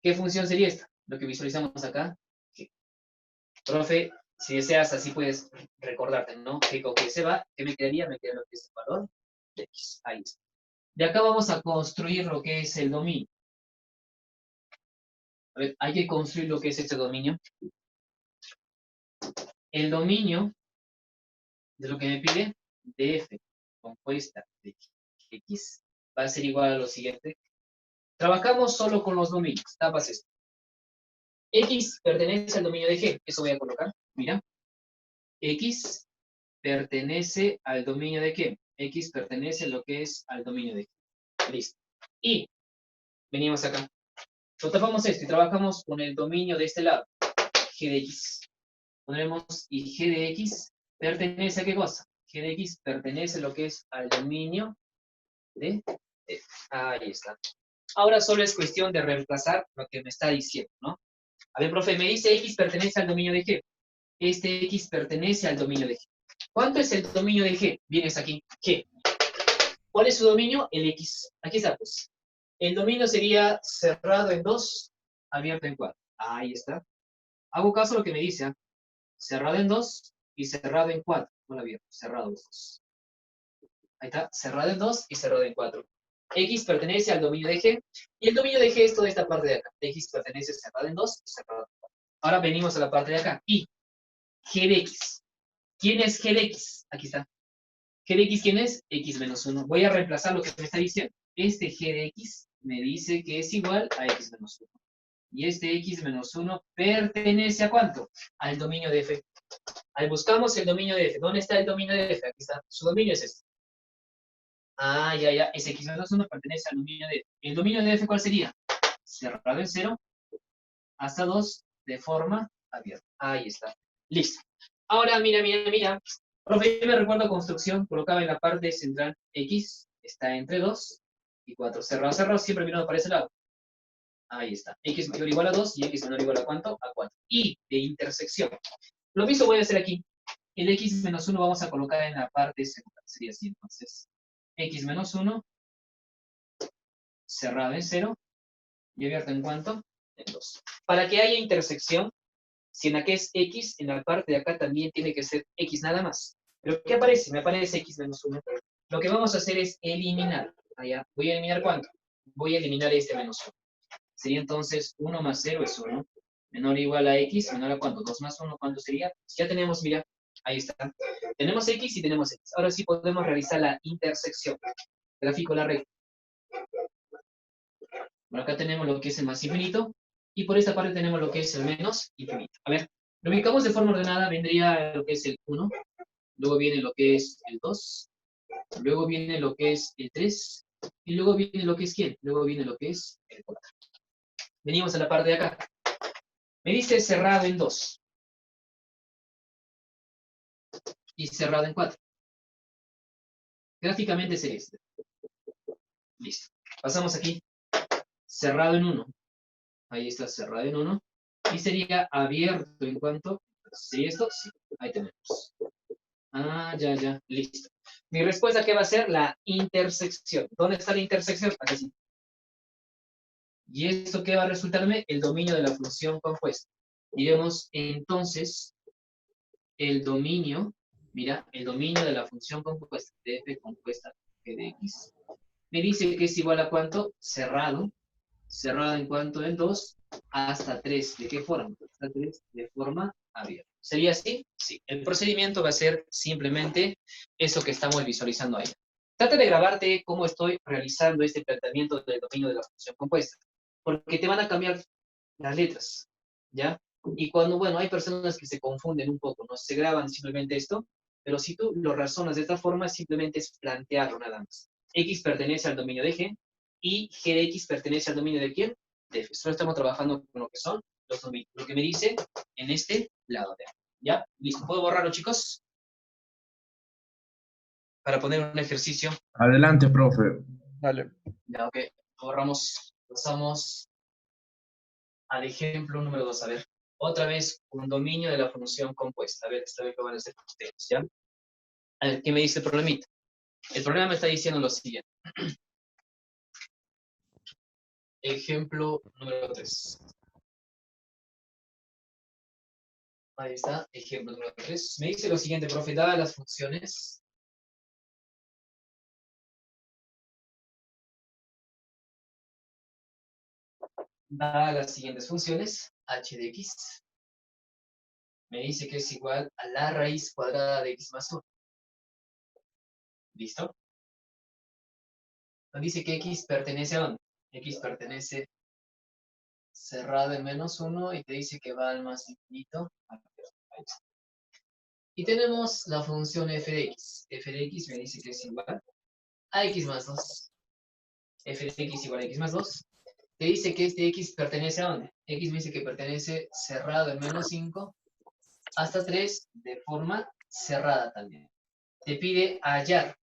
¿Qué función sería esta? Lo que visualizamos acá. G. Profe, si deseas, así puedes recordarte, ¿no? G con G se va, ¿qué me quedaría? Me queda lo que es el valor de X. Ahí está. De acá vamos a construir lo que es el dominio. A ver, hay que construir lo que es este dominio. El dominio de lo que me pide, de F compuesta de X, va a ser igual a lo siguiente. Trabajamos solo con los dominios. Tapas esto. X pertenece al dominio de G. Eso voy a colocar. Mira. X pertenece al dominio de qué? X pertenece a lo que es al dominio de G. Listo. Y venimos acá. Lo tapamos esto y trabajamos con el dominio de este lado. G de X. Ponemos y G de X pertenece a qué cosa? G de X pertenece a lo que es al dominio de F. Ahí está. Ahora solo es cuestión de reemplazar lo que me está diciendo, ¿no? A ver, profe, me dice X pertenece al dominio de G. Este X pertenece al dominio de G. ¿Cuánto es el dominio de G? Vienes aquí, G. ¿Cuál es su dominio? El X. Aquí está, pues. El dominio sería cerrado en 2, abierto en 4. Ahí está. Hago caso a lo que me dice, ¿eh? Cerrado en 2 y cerrado en 4. No lo abierto, cerrado en 2. Ahí está, cerrado en 2 y cerrado en 4. X pertenece al dominio de G, y el dominio de G es toda esta parte de acá. X pertenece cerrado en 2 y cerrado en 4. Ahora venimos a la parte de acá. Y G de X. ¿Quién es G de X? Aquí está. G de X, ¿quién es? X menos 1. Voy a reemplazar lo que me está diciendo. Este G de X me dice que es igual a X menos 1. Y este X menos 1 pertenece ¿a cuánto? Al dominio de F. Ahí buscamos el dominio de F. ¿Dónde está el dominio de F? Aquí está. Su dominio es este. Ah, ya. Ese X menos 1 pertenece al dominio de F. ¿El dominio de F cuál sería? Cerrado en 0 hasta 2 de forma abierta. Ahí está. Listo. Ahora, mira. Profe, yo me recuerdo construcción, colocaba en la parte central X, está entre 2 y 4. Cerrado, siempre mirando para ese lado. Ahí está. X mayor o igual a 2 y X menor o igual a ¿cuánto? A 4. Y de intersección. Lo mismo voy a hacer aquí. El X menos 1 vamos a colocar en la parte central. Sería así, entonces. X menos 1, cerrado en 0, ¿Y abierto en cuánto? En 2. Para que haya intersección, si en acá es X, en la parte de acá también tiene que ser X nada más. ¿Pero qué aparece? Me aparece X menos 1. Lo que vamos a hacer es eliminar. Allá. ¿Voy a eliminar cuánto? Voy a eliminar este menos 1. Sería entonces 1 más 0 es 1. Menor o igual a X, menor a cuánto? 2 más 1, ¿cuánto sería? Pues ya tenemos, mira, ahí está. Tenemos X y tenemos X. Ahora sí podemos realizar la intersección. Gráfico la recta. Por acá tenemos lo que es el más infinito. Y por esta parte tenemos lo que es el menos infinito. A ver, lo ubicamos de forma ordenada, vendría lo que es el 1. Luego viene lo que es el 2. Luego viene lo que es el 3. Y luego viene lo que es ¿quién? Luego viene lo que es el 4. Venimos a la parte de acá. Me dice cerrado en 2. Y cerrado en 4. Gráficamente sería este. Listo. Pasamos aquí. Cerrado en 1. Ahí está cerrado en 1. Y sería abierto en cuanto. ¿Sí esto? Sí. Ahí tenemos. Ah, ya. Listo. Mi respuesta, ¿qué va a ser? La intersección. ¿Dónde está la intersección? Acá sí. ¿Y esto qué va a resultarme? El dominio de la función compuesta. Diremos entonces el dominio, mira, el dominio de la función compuesta de f compuesta de x, me dice que es igual a ¿cuánto? Cerrado. Cerrado en cuanto en 2 hasta 3. ¿De qué forma? Hasta 3 de forma abierta. ¿Sería así? Sí. El procedimiento va a ser simplemente eso que estamos visualizando ahí. Trata de grabarte cómo estoy realizando este planteamiento del dominio de la función compuesta. Porque te van a cambiar las letras, ¿ya? Y cuando, bueno, hay personas que se confunden un poco, ¿no? Se graban simplemente esto, pero si tú lo razonas de esta forma, simplemente es plantearlo nada más. X pertenece al dominio de G, y G de X pertenece al dominio de ¿quién? De F. Solo estamos trabajando con lo que son los dominios, lo que me dice en este lado de acá. ¿Ya? ¿Listo? ¿Puedo borrarlo, chicos? Para poner un ejercicio. Adelante, profe. Vale. Ya, ok. Borramos, pasamos al ejemplo número 2. A ver, otra vez un dominio de la función compuesta. A ver, esta vez que van a hacer ustedes, ¿ya? A ver, ¿qué me dice el problemita? El problema me está diciendo lo siguiente. Ejemplo número 3. Ahí está, ejemplo número 3. Me dice lo siguiente, profe, dadas las funciones. Dadas las siguientes funciones, h de x, me dice que es igual a la raíz cuadrada de x más 1. ¿Listo? Nos dice que x pertenece a dónde. X pertenece cerrado en menos 1 y te dice que va al más infinito. Ahí está. Y tenemos la función f de x. F de x me dice que es igual a x más 2. F de x igual a x más 2. Te dice que este x pertenece a dónde. X me dice que pertenece cerrado en menos 5 hasta 3 de forma cerrada también. Te pide hallar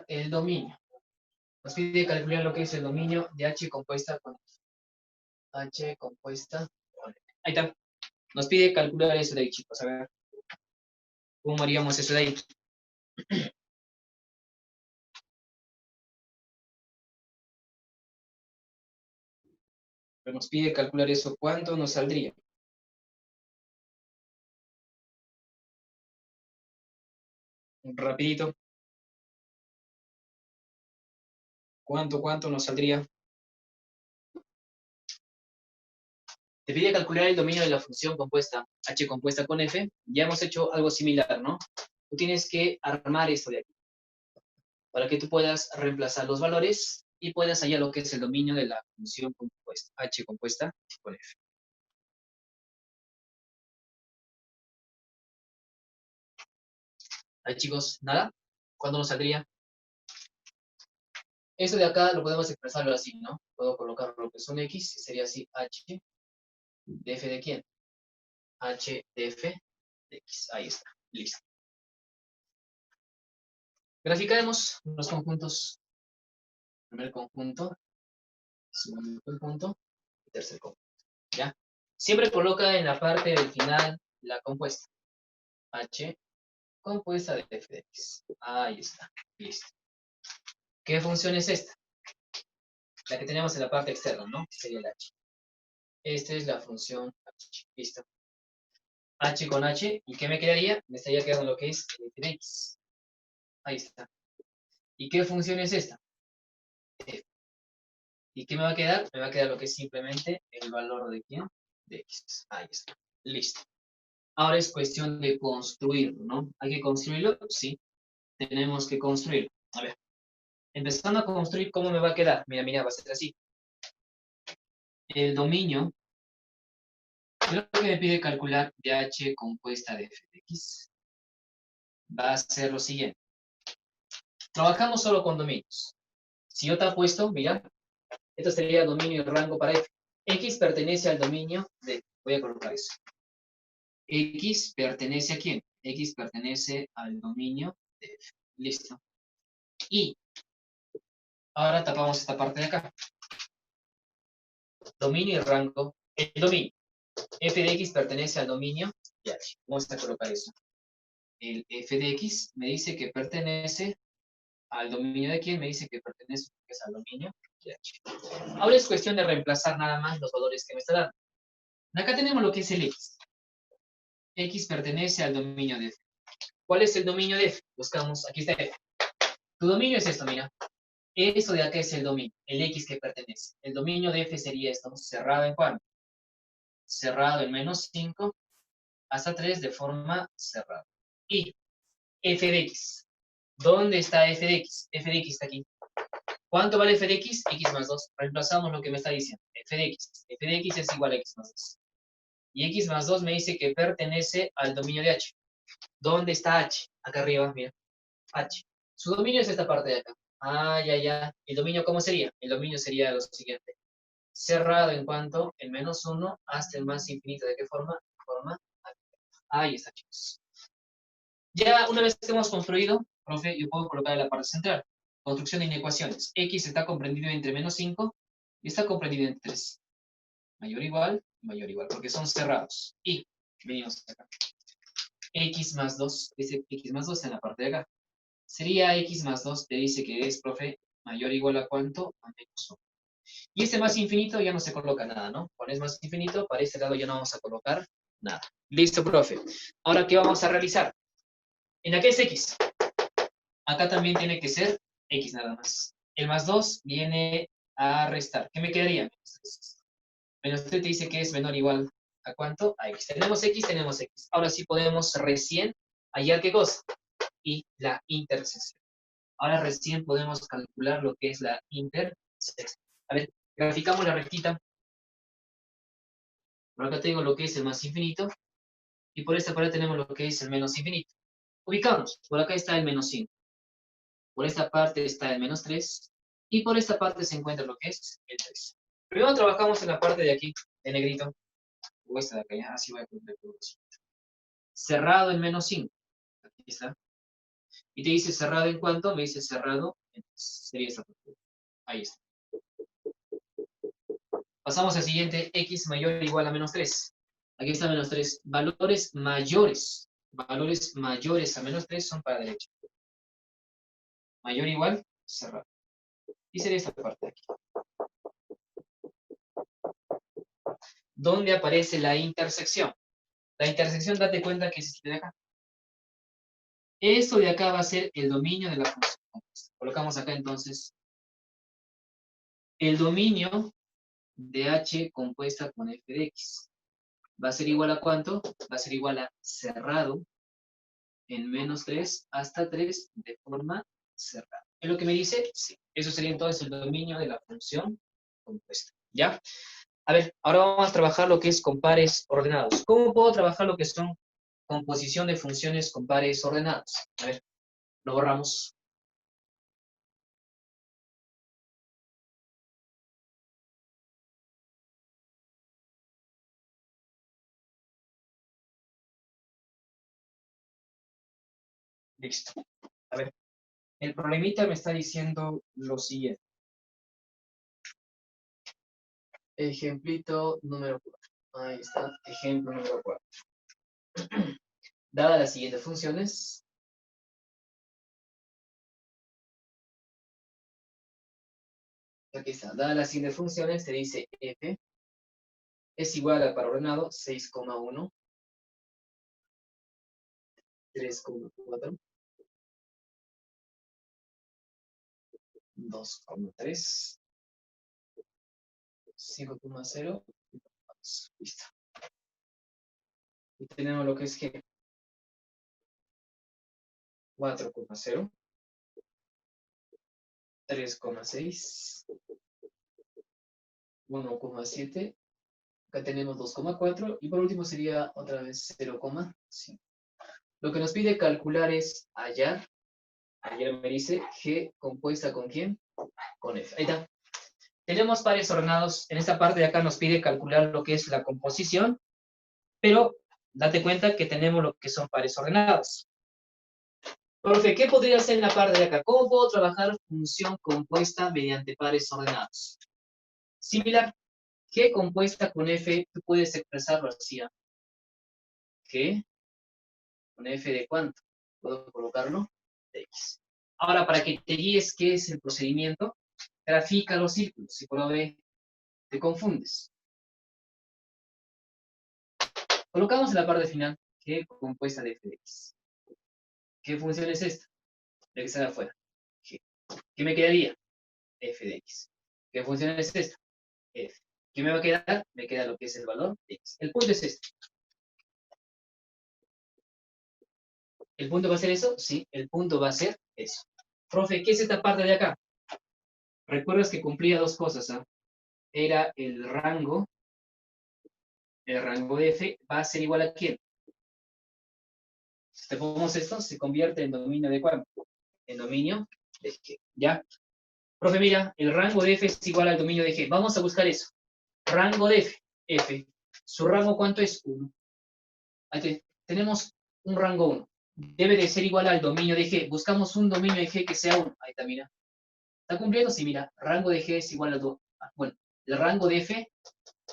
el dominio. Nos pide calcular lo que es el dominio de h compuesta con h compuesta con F. Ahí está. Nos pide calcular eso de ahí, chicos. A ver, ¿cómo haríamos eso de ahí? Pero nos pide calcular eso. ¿Cuánto nos saldría? Rapidito. ¿Cuánto nos saldría? Te pide calcular el dominio de la función compuesta, h compuesta con f. Ya hemos hecho algo similar, ¿no? Tú tienes que armar esto de aquí, para que tú puedas reemplazar los valores y puedas hallar lo que es el dominio de la función compuesta, h compuesta con f. Ahí, chicos, ¿nada? ¿Cuándo nos saldría? Esto de acá lo podemos expresarlo así, ¿no? Puedo colocar lo que es un x, y sería así, h de f de quién? H de f de x. Ahí está, listo. Graficaremos los conjuntos. Primer conjunto, segundo conjunto y tercer conjunto. ¿Ya? Siempre coloca en la parte del final la compuesta. H compuesta de f de x. Ahí está, listo. ¿Qué función es esta? La que tenemos en la parte externa, ¿no? Sería el h. Esta es la función h. Listo. H con h. ¿Y qué me quedaría? Me estaría quedando lo que es el f de x. Ahí está. ¿Y qué función es esta? F. ¿Y qué me va a quedar? Me va a quedar lo que es simplemente el valor de quién? De x. Ahí está. Listo. Ahora es cuestión de construirlo, ¿no? ¿Hay que construirlo? Sí. Tenemos que construirlo. A ver. Empezando a construir, ¿cómo me va a quedar? Mira, va a ser así. El dominio, creo que me pide calcular de h compuesta de f de x. Va a ser lo siguiente. Trabajamos solo con dominios. Si yo te apuesto, mira, esto sería dominio y rango para f. X pertenece al dominio de, voy a colocar eso. X pertenece a quién? X pertenece al dominio de f. Listo. Y ahora tapamos esta parte de acá. Dominio y rango. El dominio. F de x pertenece al dominio de h. Vamos a colocar eso. El f de x me dice que pertenece al dominio de quién, me dice que pertenece al dominio de h. Ahora es cuestión de reemplazar nada más los valores que me está dando. Acá tenemos lo que es el x. X pertenece al dominio de f. ¿Cuál es el dominio de f? Buscamos, aquí está f. Tu dominio es esto, mira. Esto de acá es el dominio, el x que pertenece. El dominio de f sería esto, cerrado en cuánto? Cerrado en menos 5 hasta 3 de forma cerrada. Y f de x. ¿Dónde está f de x? F de x está aquí. ¿Cuánto vale f de x? X más 2. Reemplazamos lo que me está diciendo. F de x. F de x es igual a x más 2. Y x más 2 me dice que pertenece al dominio de h. ¿Dónde está h? Acá arriba, mira. H. Su dominio es esta parte de acá. Ah, ya. ¿El dominio cómo sería? El dominio sería lo siguiente. Cerrado en cuanto en menos 1 hasta el más infinito. ¿De qué forma? Forma. Ahí está, chicos. Ya una vez que hemos construido, profe, yo puedo colocar en la parte central. Construcción de inecuaciones. X está comprendido entre menos 5 y está comprendido entre 3. Mayor igual, porque son cerrados. Y venimos acá. X más 2, ese X más 2 está en la parte de acá. Sería X más 2, te dice que es, profe, mayor o igual a cuánto, a menos 1. Y este más infinito ya no se coloca nada, ¿no? Cuando es más infinito, para este lado ya no vamos a colocar nada. Listo, profe. Ahora, ¿qué vamos a realizar? En acá es X. Acá también tiene que ser X nada más. El más 2 viene a restar. ¿Qué me quedaría? Menos 3 te dice que es menor o igual a cuánto? A X. Tenemos X, tenemos X. Ahora sí podemos recién hallar qué cosa. Y la intersección. Ahora recién podemos calcular lo que es la intersección. A ver, graficamos la rectita. Por acá tengo lo que es el más infinito. Y por esta parte tenemos lo que es el menos infinito. Ubicamos. Por acá está el menos 5. Por esta parte está el menos 3. Y por esta parte se encuentra lo que es el 3. Primero trabajamos en la parte de aquí, de negrito. O esta de acá, ya. Así voy a poner todo eso. Cerrado en menos 5. Aquí está. Y te dice cerrado en cuánto, me dice cerrado en 3. Sería esta parte. Ahí está. Pasamos al siguiente, x mayor o igual a menos 3. Aquí está menos 3. Valores mayores a menos 3 son para la derecha. Mayor o igual, cerrado. Y sería esta parte de aquí. ¿Dónde aparece la intersección? La intersección, date cuenta que es este de acá. Esto de acá va a ser el dominio de la función compuesta. Colocamos acá entonces el dominio de h compuesta con f de x. ¿Va a ser igual a cuánto? Va a ser igual a cerrado en menos 3 hasta 3 de forma cerrada. ¿Es lo que me dice? Sí. Eso sería entonces el dominio de la función compuesta. ¿Ya? A ver, ahora vamos a trabajar lo que es con pares ordenados. ¿Cómo puedo trabajar lo que son composición de funciones con pares ordenados? A ver, lo borramos. Listo. A ver, el problemita me está diciendo lo siguiente. Ejemplito número 4. Ahí está, ejemplo número 4. Dadas las siguientes funciones, Aquí está. Dada la siguiente funciones, te dice f es igual a, para ordenado, 6,1, 3,4, 2,3, 5,0. Listo. Y tenemos lo que es G. 4,0, 3,6, 1,7. Acá tenemos 2,4 y por último sería otra vez 0,5. Lo que nos pide calcular es hallar. Ayer me dice G compuesta con quién? Con F. Ahí está. Tenemos pares ordenados. En esta parte de acá nos pide calcular lo que es la composición, pero date cuenta que tenemos lo que son pares ordenados. Profe, ¿qué podría hacer en la parte de acá? ¿Cómo puedo trabajar función compuesta mediante pares ordenados? Similar. G compuesta con F, tú puedes expresarlo así. G con F de cuánto. ¿Puedo colocarlo? De X. Ahora, para que te guíes qué es el procedimiento, grafica los círculos. Si por lo ve, te confundes. Colocamos en la parte final G compuesta de F de X. ¿Qué función es esta? La que sale afuera. G. ¿Qué me quedaría? F de X. ¿Qué función es esta? F. ¿Qué me va a quedar? Me queda lo que es el valor de X. El punto es este. ¿El punto va a ser eso? Sí, el punto va a ser eso. Profe, ¿qué es esta parte de acá? Recuerdas que cumplía dos cosas, ¿ah? Era el rango de F va a ser igual a ¿quién? Si te ponemos esto, se convierte en dominio de cuánto? En dominio de G. ¿Ya? Profe, mira, el rango de F es igual al dominio de G. Vamos a buscar eso. Rango de F. F. ¿Su rango cuánto es? 1. Ahí tenemos un rango 1. Debe de ser igual al dominio de G. Buscamos un dominio de G que sea 1. Ahí está, mira. ¿Está cumpliendo? Sí, mira. Rango de G es igual al 2. Bueno, el rango de F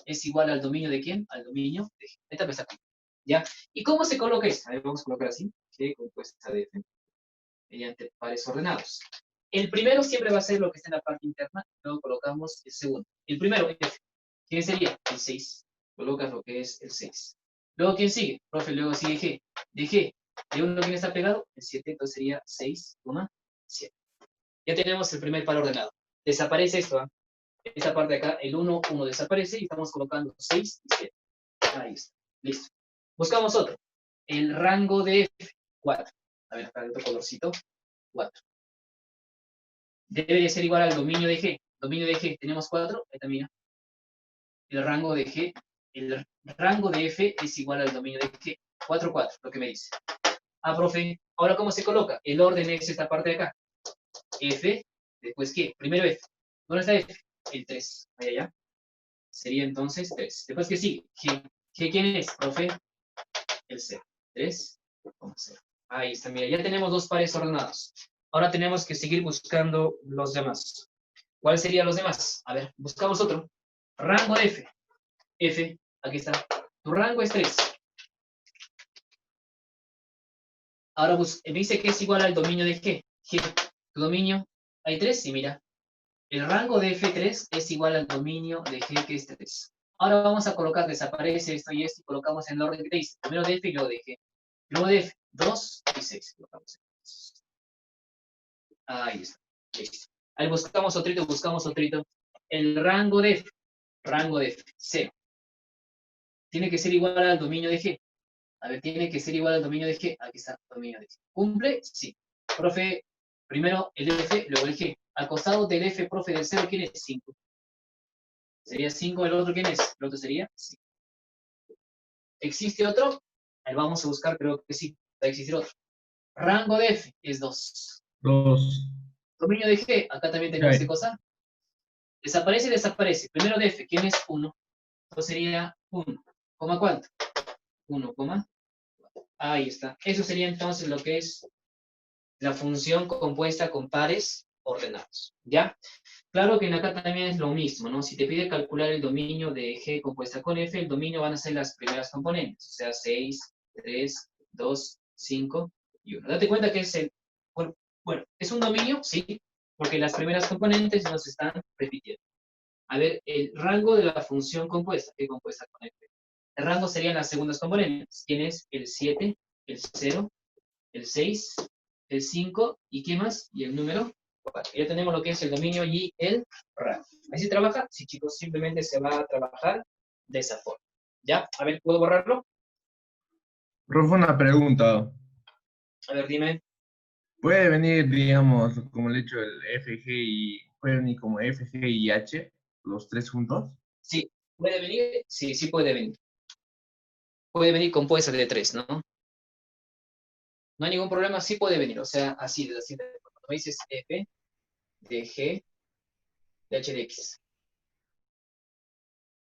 es igual al dominio de ¿quién? Al dominio de G. Ahí está, está aquí. ¿Ya? ¿Y cómo se coloca esto? A ver, vamos a colocar así. G compuesta de F mediante pares ordenados. El primero siempre va a ser lo que está en la parte interna. Luego colocamos el segundo. El primero, F. ¿Quién sería? El 6. Colocas lo que es el 6. Luego, ¿quién sigue? Profe, luego sigue G. De G, de 1, ¿quién está pegado? El 7, entonces sería 6,7. Ya tenemos el primer par ordenado. Desaparece esto, ¿ah? Esta parte de acá, el 1, 1 desaparece y estamos colocando 6 y 7. Ahí está. Listo. Buscamos otro. El rango de F, 4. A ver, acá hay otro colorcito. 4. Debe de ser igual al dominio de G. Dominio de G, tenemos 4. Ahí está, mira. El rango de G, el rango de F es igual al dominio de G. 4, 4, lo que me dice. Ah, profe, ahora ¿cómo se coloca? El orden es esta parte de acá. F, después ¿qué? Primero F. ¿Dónde está F? El 3. Ahí allá. Sería entonces 3. Después ¿qué sigue? G. ¿G quién es, profe? El 0. 3,0. Ahí está, mira, ya tenemos dos pares ordenados. Ahora tenemos que seguir buscando los demás. ¿Cuáles serían los demás? A ver, buscamos otro. Rango de F. F, aquí está. Tu rango es 3. Ahora dice que es igual al dominio de G. G, tu dominio, hay 3, sí, mira. El rango de F3 es igual al dominio de G, que es 3. Ahora vamos a colocar, desaparece esto y esto, y colocamos en el orden que te dice. Primero de F y luego de G. Luego de F, 2 y 6. Colocamos. Ahí está. Listo. Ahí buscamos otrito. El rango de F, 0. Tiene que ser igual al dominio de G. A ver, tiene que ser igual al dominio de G. Aquí está, dominio de G. ¿Cumple? Sí. Profe, primero el F, luego el G. Al costado del F, profe, del 0, ¿quién es? 5. Sería 5, ¿el otro quién es? El otro sería 5. ¿Existe otro? Ahí vamos a buscar, creo que sí. Va a existir otro. Rango de F es 2. 2. Dominio de G, acá también tenemos qué cosa. Desaparece. Primero de F, ¿quién es? 1. Entonces sería 1. ¿Coma cuánto? 1, ahí está. Eso sería entonces lo que es la función compuesta con pares ordenados. ¿Ya? Claro que en acá también es lo mismo, ¿no? Si te pide calcular el dominio de G compuesta con F, el dominio van a ser las primeras componentes. O sea, 6, 3, 2, 5 y 1. Date cuenta que es el... Bueno, ¿es un dominio? Sí. porque las primeras componentes nos están repitiendo. A ver, el rango de la función compuesta, ¿qué compuesta con F? El rango serían las segundas componentes. Tienes el 7, el 0, el 6, el 5, ¿y qué más? Y el número 4. Ya tenemos lo que es el dominio y el rango. ¿Así se trabaja? Sí, chicos, simplemente se va a trabajar de esa forma. ¿Ya? A ver, ¿puedo borrarlo? Profe, una pregunta. A ver, dime. ¿Puede venir, digamos, como le he dicho, el FG y puede venir como FG y H, los tres juntos? Sí, ¿puede venir? Sí, sí puede venir. Puede venir compuesta de 3, ¿no? No hay ningún problema, sí puede venir. O sea, así, de la siguiente forma. Me dices F de G de H de X.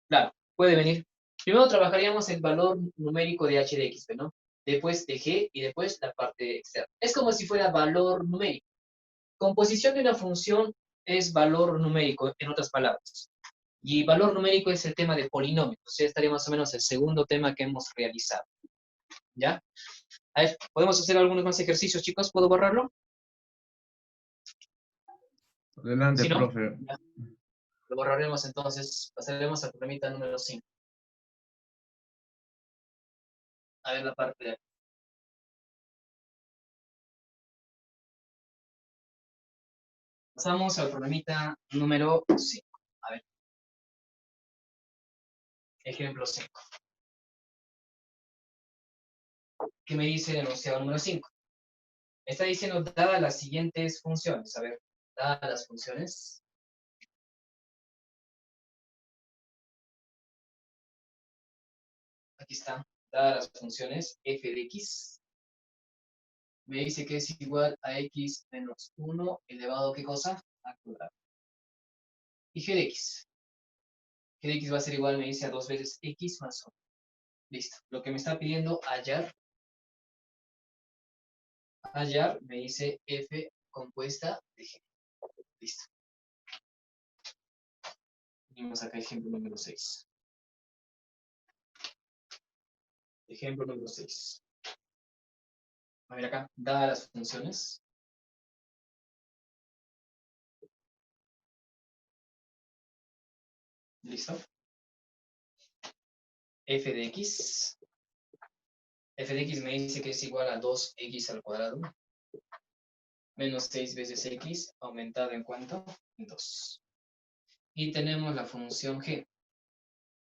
Claro, puede venir. Primero trabajaríamos el valor numérico de H de X, ¿no? Después de G y después la parte externa. Es como si fuera valor numérico. Composición de una función es valor numérico, en otras palabras. Y valor numérico es el tema de polinomios. O sea, estaría más o menos el segundo tema que hemos realizado. ¿Ya? A ver, ¿podemos hacer algunos más ejercicios, chicos? ¿Puedo borrarlo? Adelante, Si no, profe. ya, lo borraremos entonces. Pasaremos al problemita número 5. A ver la parte de... Pasamos al problemita número 5. A ver, ejemplo 5. ¿Qué me dice el enunciado número 5? Está diciendo, dadas las siguientes funciones. A ver, dadas las funciones. Aquí está. Dadas las funciones f de x. Me dice que es igual a x menos 1 elevado, ¿qué cosa? Al cuadrado. Y g de x. G de x va a ser igual, me dice, a 2 veces x más 1. Listo. Lo que me está pidiendo hallar me dice f compuesta de g. Listo. Venimos acá ejemplo número 6. Ejemplo número 6. A ver acá, dadas las funciones. Listo. F de x. F de x me dice que es igual a 2x al cuadrado. Menos 6 veces x, aumentado en cuánto? En 2. Y tenemos la función g,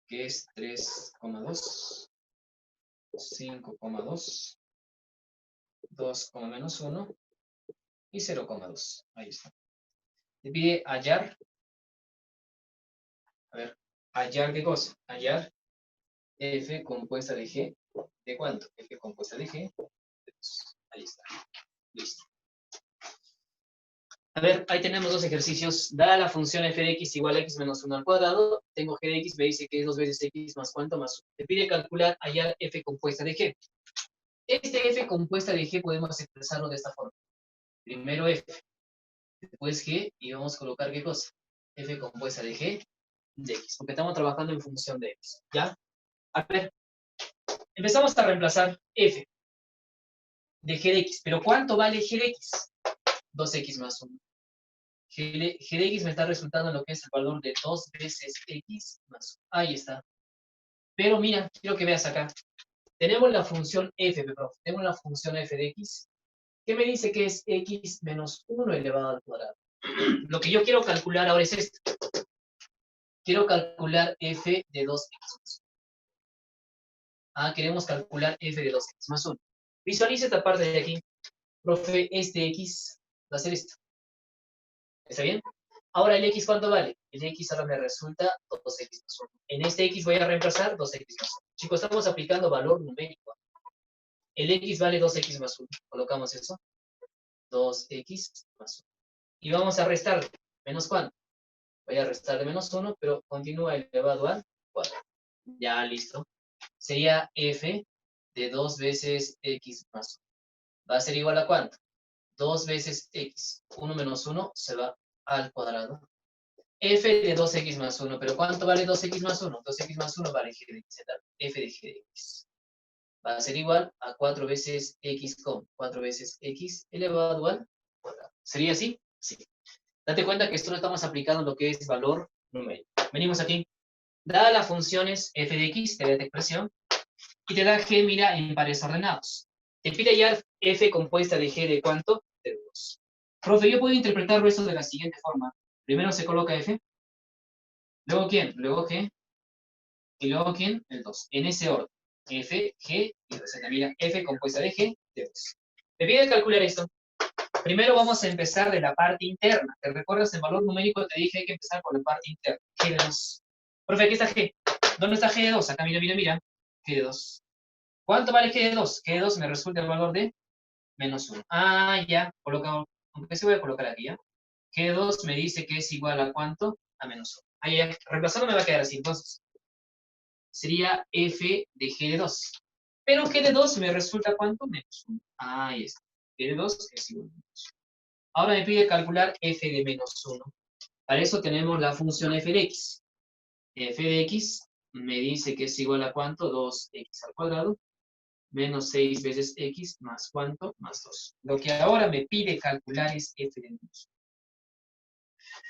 que es 3,2, 5,2, 2, menos 1 y 0,2. Ahí está. Te pide hallar. A ver, hallar qué cosa. Hallar f compuesta de g. ¿De cuánto? F compuesta de g. De 2. Ahí está. Listo. A ver, ahí tenemos dos ejercicios. Dada la función f de x igual a x menos 1 al cuadrado, tengo g de x, me dice que es 2 veces x más cuánto más 1. Te pide calcular hallar f compuesta de g. Este f compuesta de g podemos expresarlo de esta forma. Primero f, después g, y vamos a colocar qué cosa. F compuesta de g de x, porque estamos trabajando en función de x. ¿Ya? A ver, empezamos a reemplazar f de g de x. ¿Pero cuánto vale g de x? 2x más 1. G de x me está resultando lo que es el valor de 2 veces x más 1. Ahí está. Pero mira, quiero que veas acá. Tenemos la función f, profe. Tenemos la función f de x. ¿Qué me dice que es x menos 1 elevado al cuadrado? Lo que yo quiero calcular ahora es esto. Quiero calcular f de 2x más 1. Ah, queremos calcular f de 2x más 1. Visualiza esta parte de aquí. Profe, este x va a ser esto. ¿Está bien? Ahora el x, ¿cuánto vale? El x ahora me resulta 2x más 1. En este x voy a reemplazar 2x más 1. Chicos, estamos aplicando valor numérico. El x vale 2x más 1. Colocamos eso. 2x más 1. Y vamos a restar. ¿Menos cuánto? Voy a restar de menos 1, pero continúa elevado al 4. Ya, listo. Sería f de 2 veces x más 1. ¿Va a ser igual a cuánto? 2 veces x. 1 menos 1 se va al cuadrado. F de 2x más 1. ¿Pero cuánto vale 2x más 1? 2x más 1 vale g de x. F de g de x. Va a ser igual a 4 veces x con 4 veces x elevado al cuadrado. ¿Sería así? Sí. Date cuenta que esto lo estamos aplicando lo que es valor numérico. Venimos aquí. Dada las funciones f de x, te da esta expresión, y te da g, mira, en pares ordenados. Te pide hallar f compuesta de g de ¿cuánto? De 2. Profe, yo puedo interpretarlo eso de la siguiente forma. Primero se coloca f, luego ¿quién? Luego g, y luego ¿quién? El 2. En ese orden. F, G, y receta. Mira, F compuesta de G, de 2. Me pide calcular esto. Primero vamos a empezar de la parte interna. ¿Te recuerdas el valor numérico? Te dije hay que empezar por la parte interna. G de 2. Profe, aquí está G. ¿Dónde está G de 2? Acá, mira, mira, mira. G de 2. ¿Cuánto vale G de 2? G de 2 me resulta el valor de menos 1. Ah, ya. Coloca, aunque se voy a colocar aquí, ¿ya? G de 2 me dice que es igual a ¿cuánto? A menos 1. Ah, ya. Reemplazando me va a quedar así, entonces. Sería f de g de 2. Pero g de 2 me resulta ¿cuánto? Menos 1. Ahí está. G de 2 es igual a menos 1. Ahora me pide calcular f de menos 1. Para eso tenemos la función f de x. F de x me dice que es igual a ¿cuánto? 2x al cuadrado menos 6 veces x más ¿cuánto? Más 2. Lo que ahora me pide calcular es f de menos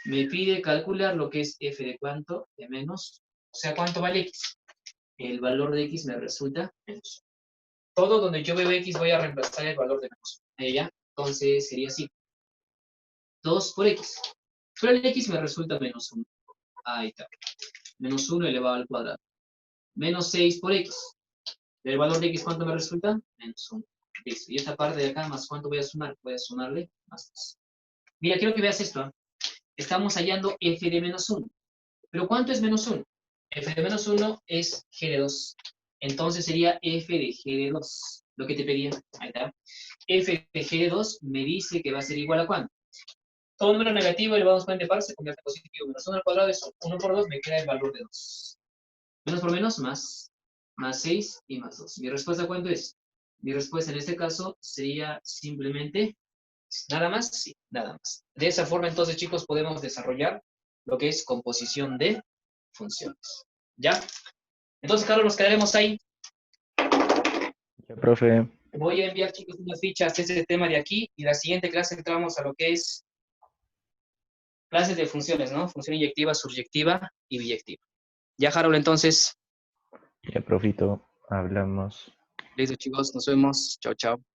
1. Me pide calcular lo que es f de ¿cuánto? De menos 1. O sea, ¿cuánto vale x? El valor de x me resulta menos 1. Todo donde yo veo x voy a reemplazar el valor de menos 1. ¿Ya? Entonces sería así. 2 por x. Pero el x me resulta menos 1. Ahí está. Menos 1 elevado al cuadrado. Menos 6 por x. ¿El valor de x cuánto me resulta? Menos 1. Listo. Y esta parte de acá, más ¿cuánto voy a sumar? Voy a sumarle más 2. Mira, quiero que veas esto. ¿Eh? Estamos hallando f de menos 1. ¿Pero cuánto es menos 1? F de menos 1 es g de 2. Entonces sería f de g de 2. Lo que te pedía. Ahí está. F de g de 2 me dice que va a ser igual a ¿cuánto? Todo número negativo elevado a exponente par se convierte en positivo. Menos 1 al cuadrado es 1 por 2, me queda el valor de 2. Menos por menos, más 6 y más 2. ¿Mi respuesta cuánto es? Mi respuesta en este caso sería simplemente, ¿nada más? Sí, nada más. De esa forma, entonces, chicos, podemos desarrollar lo que es composición de funciones. ¿Ya? Entonces, Carlos, nos quedaremos ahí. Ya, profe. Voy a enviar, chicos, unas fichas de este tema de aquí y la siguiente clase entramos a lo que es clases de funciones, ¿no? Función inyectiva, subyectiva y biyectiva. Ya, Harold, entonces. Ya, profito. Hablamos. Listo, chicos, nos vemos. Chao, chao.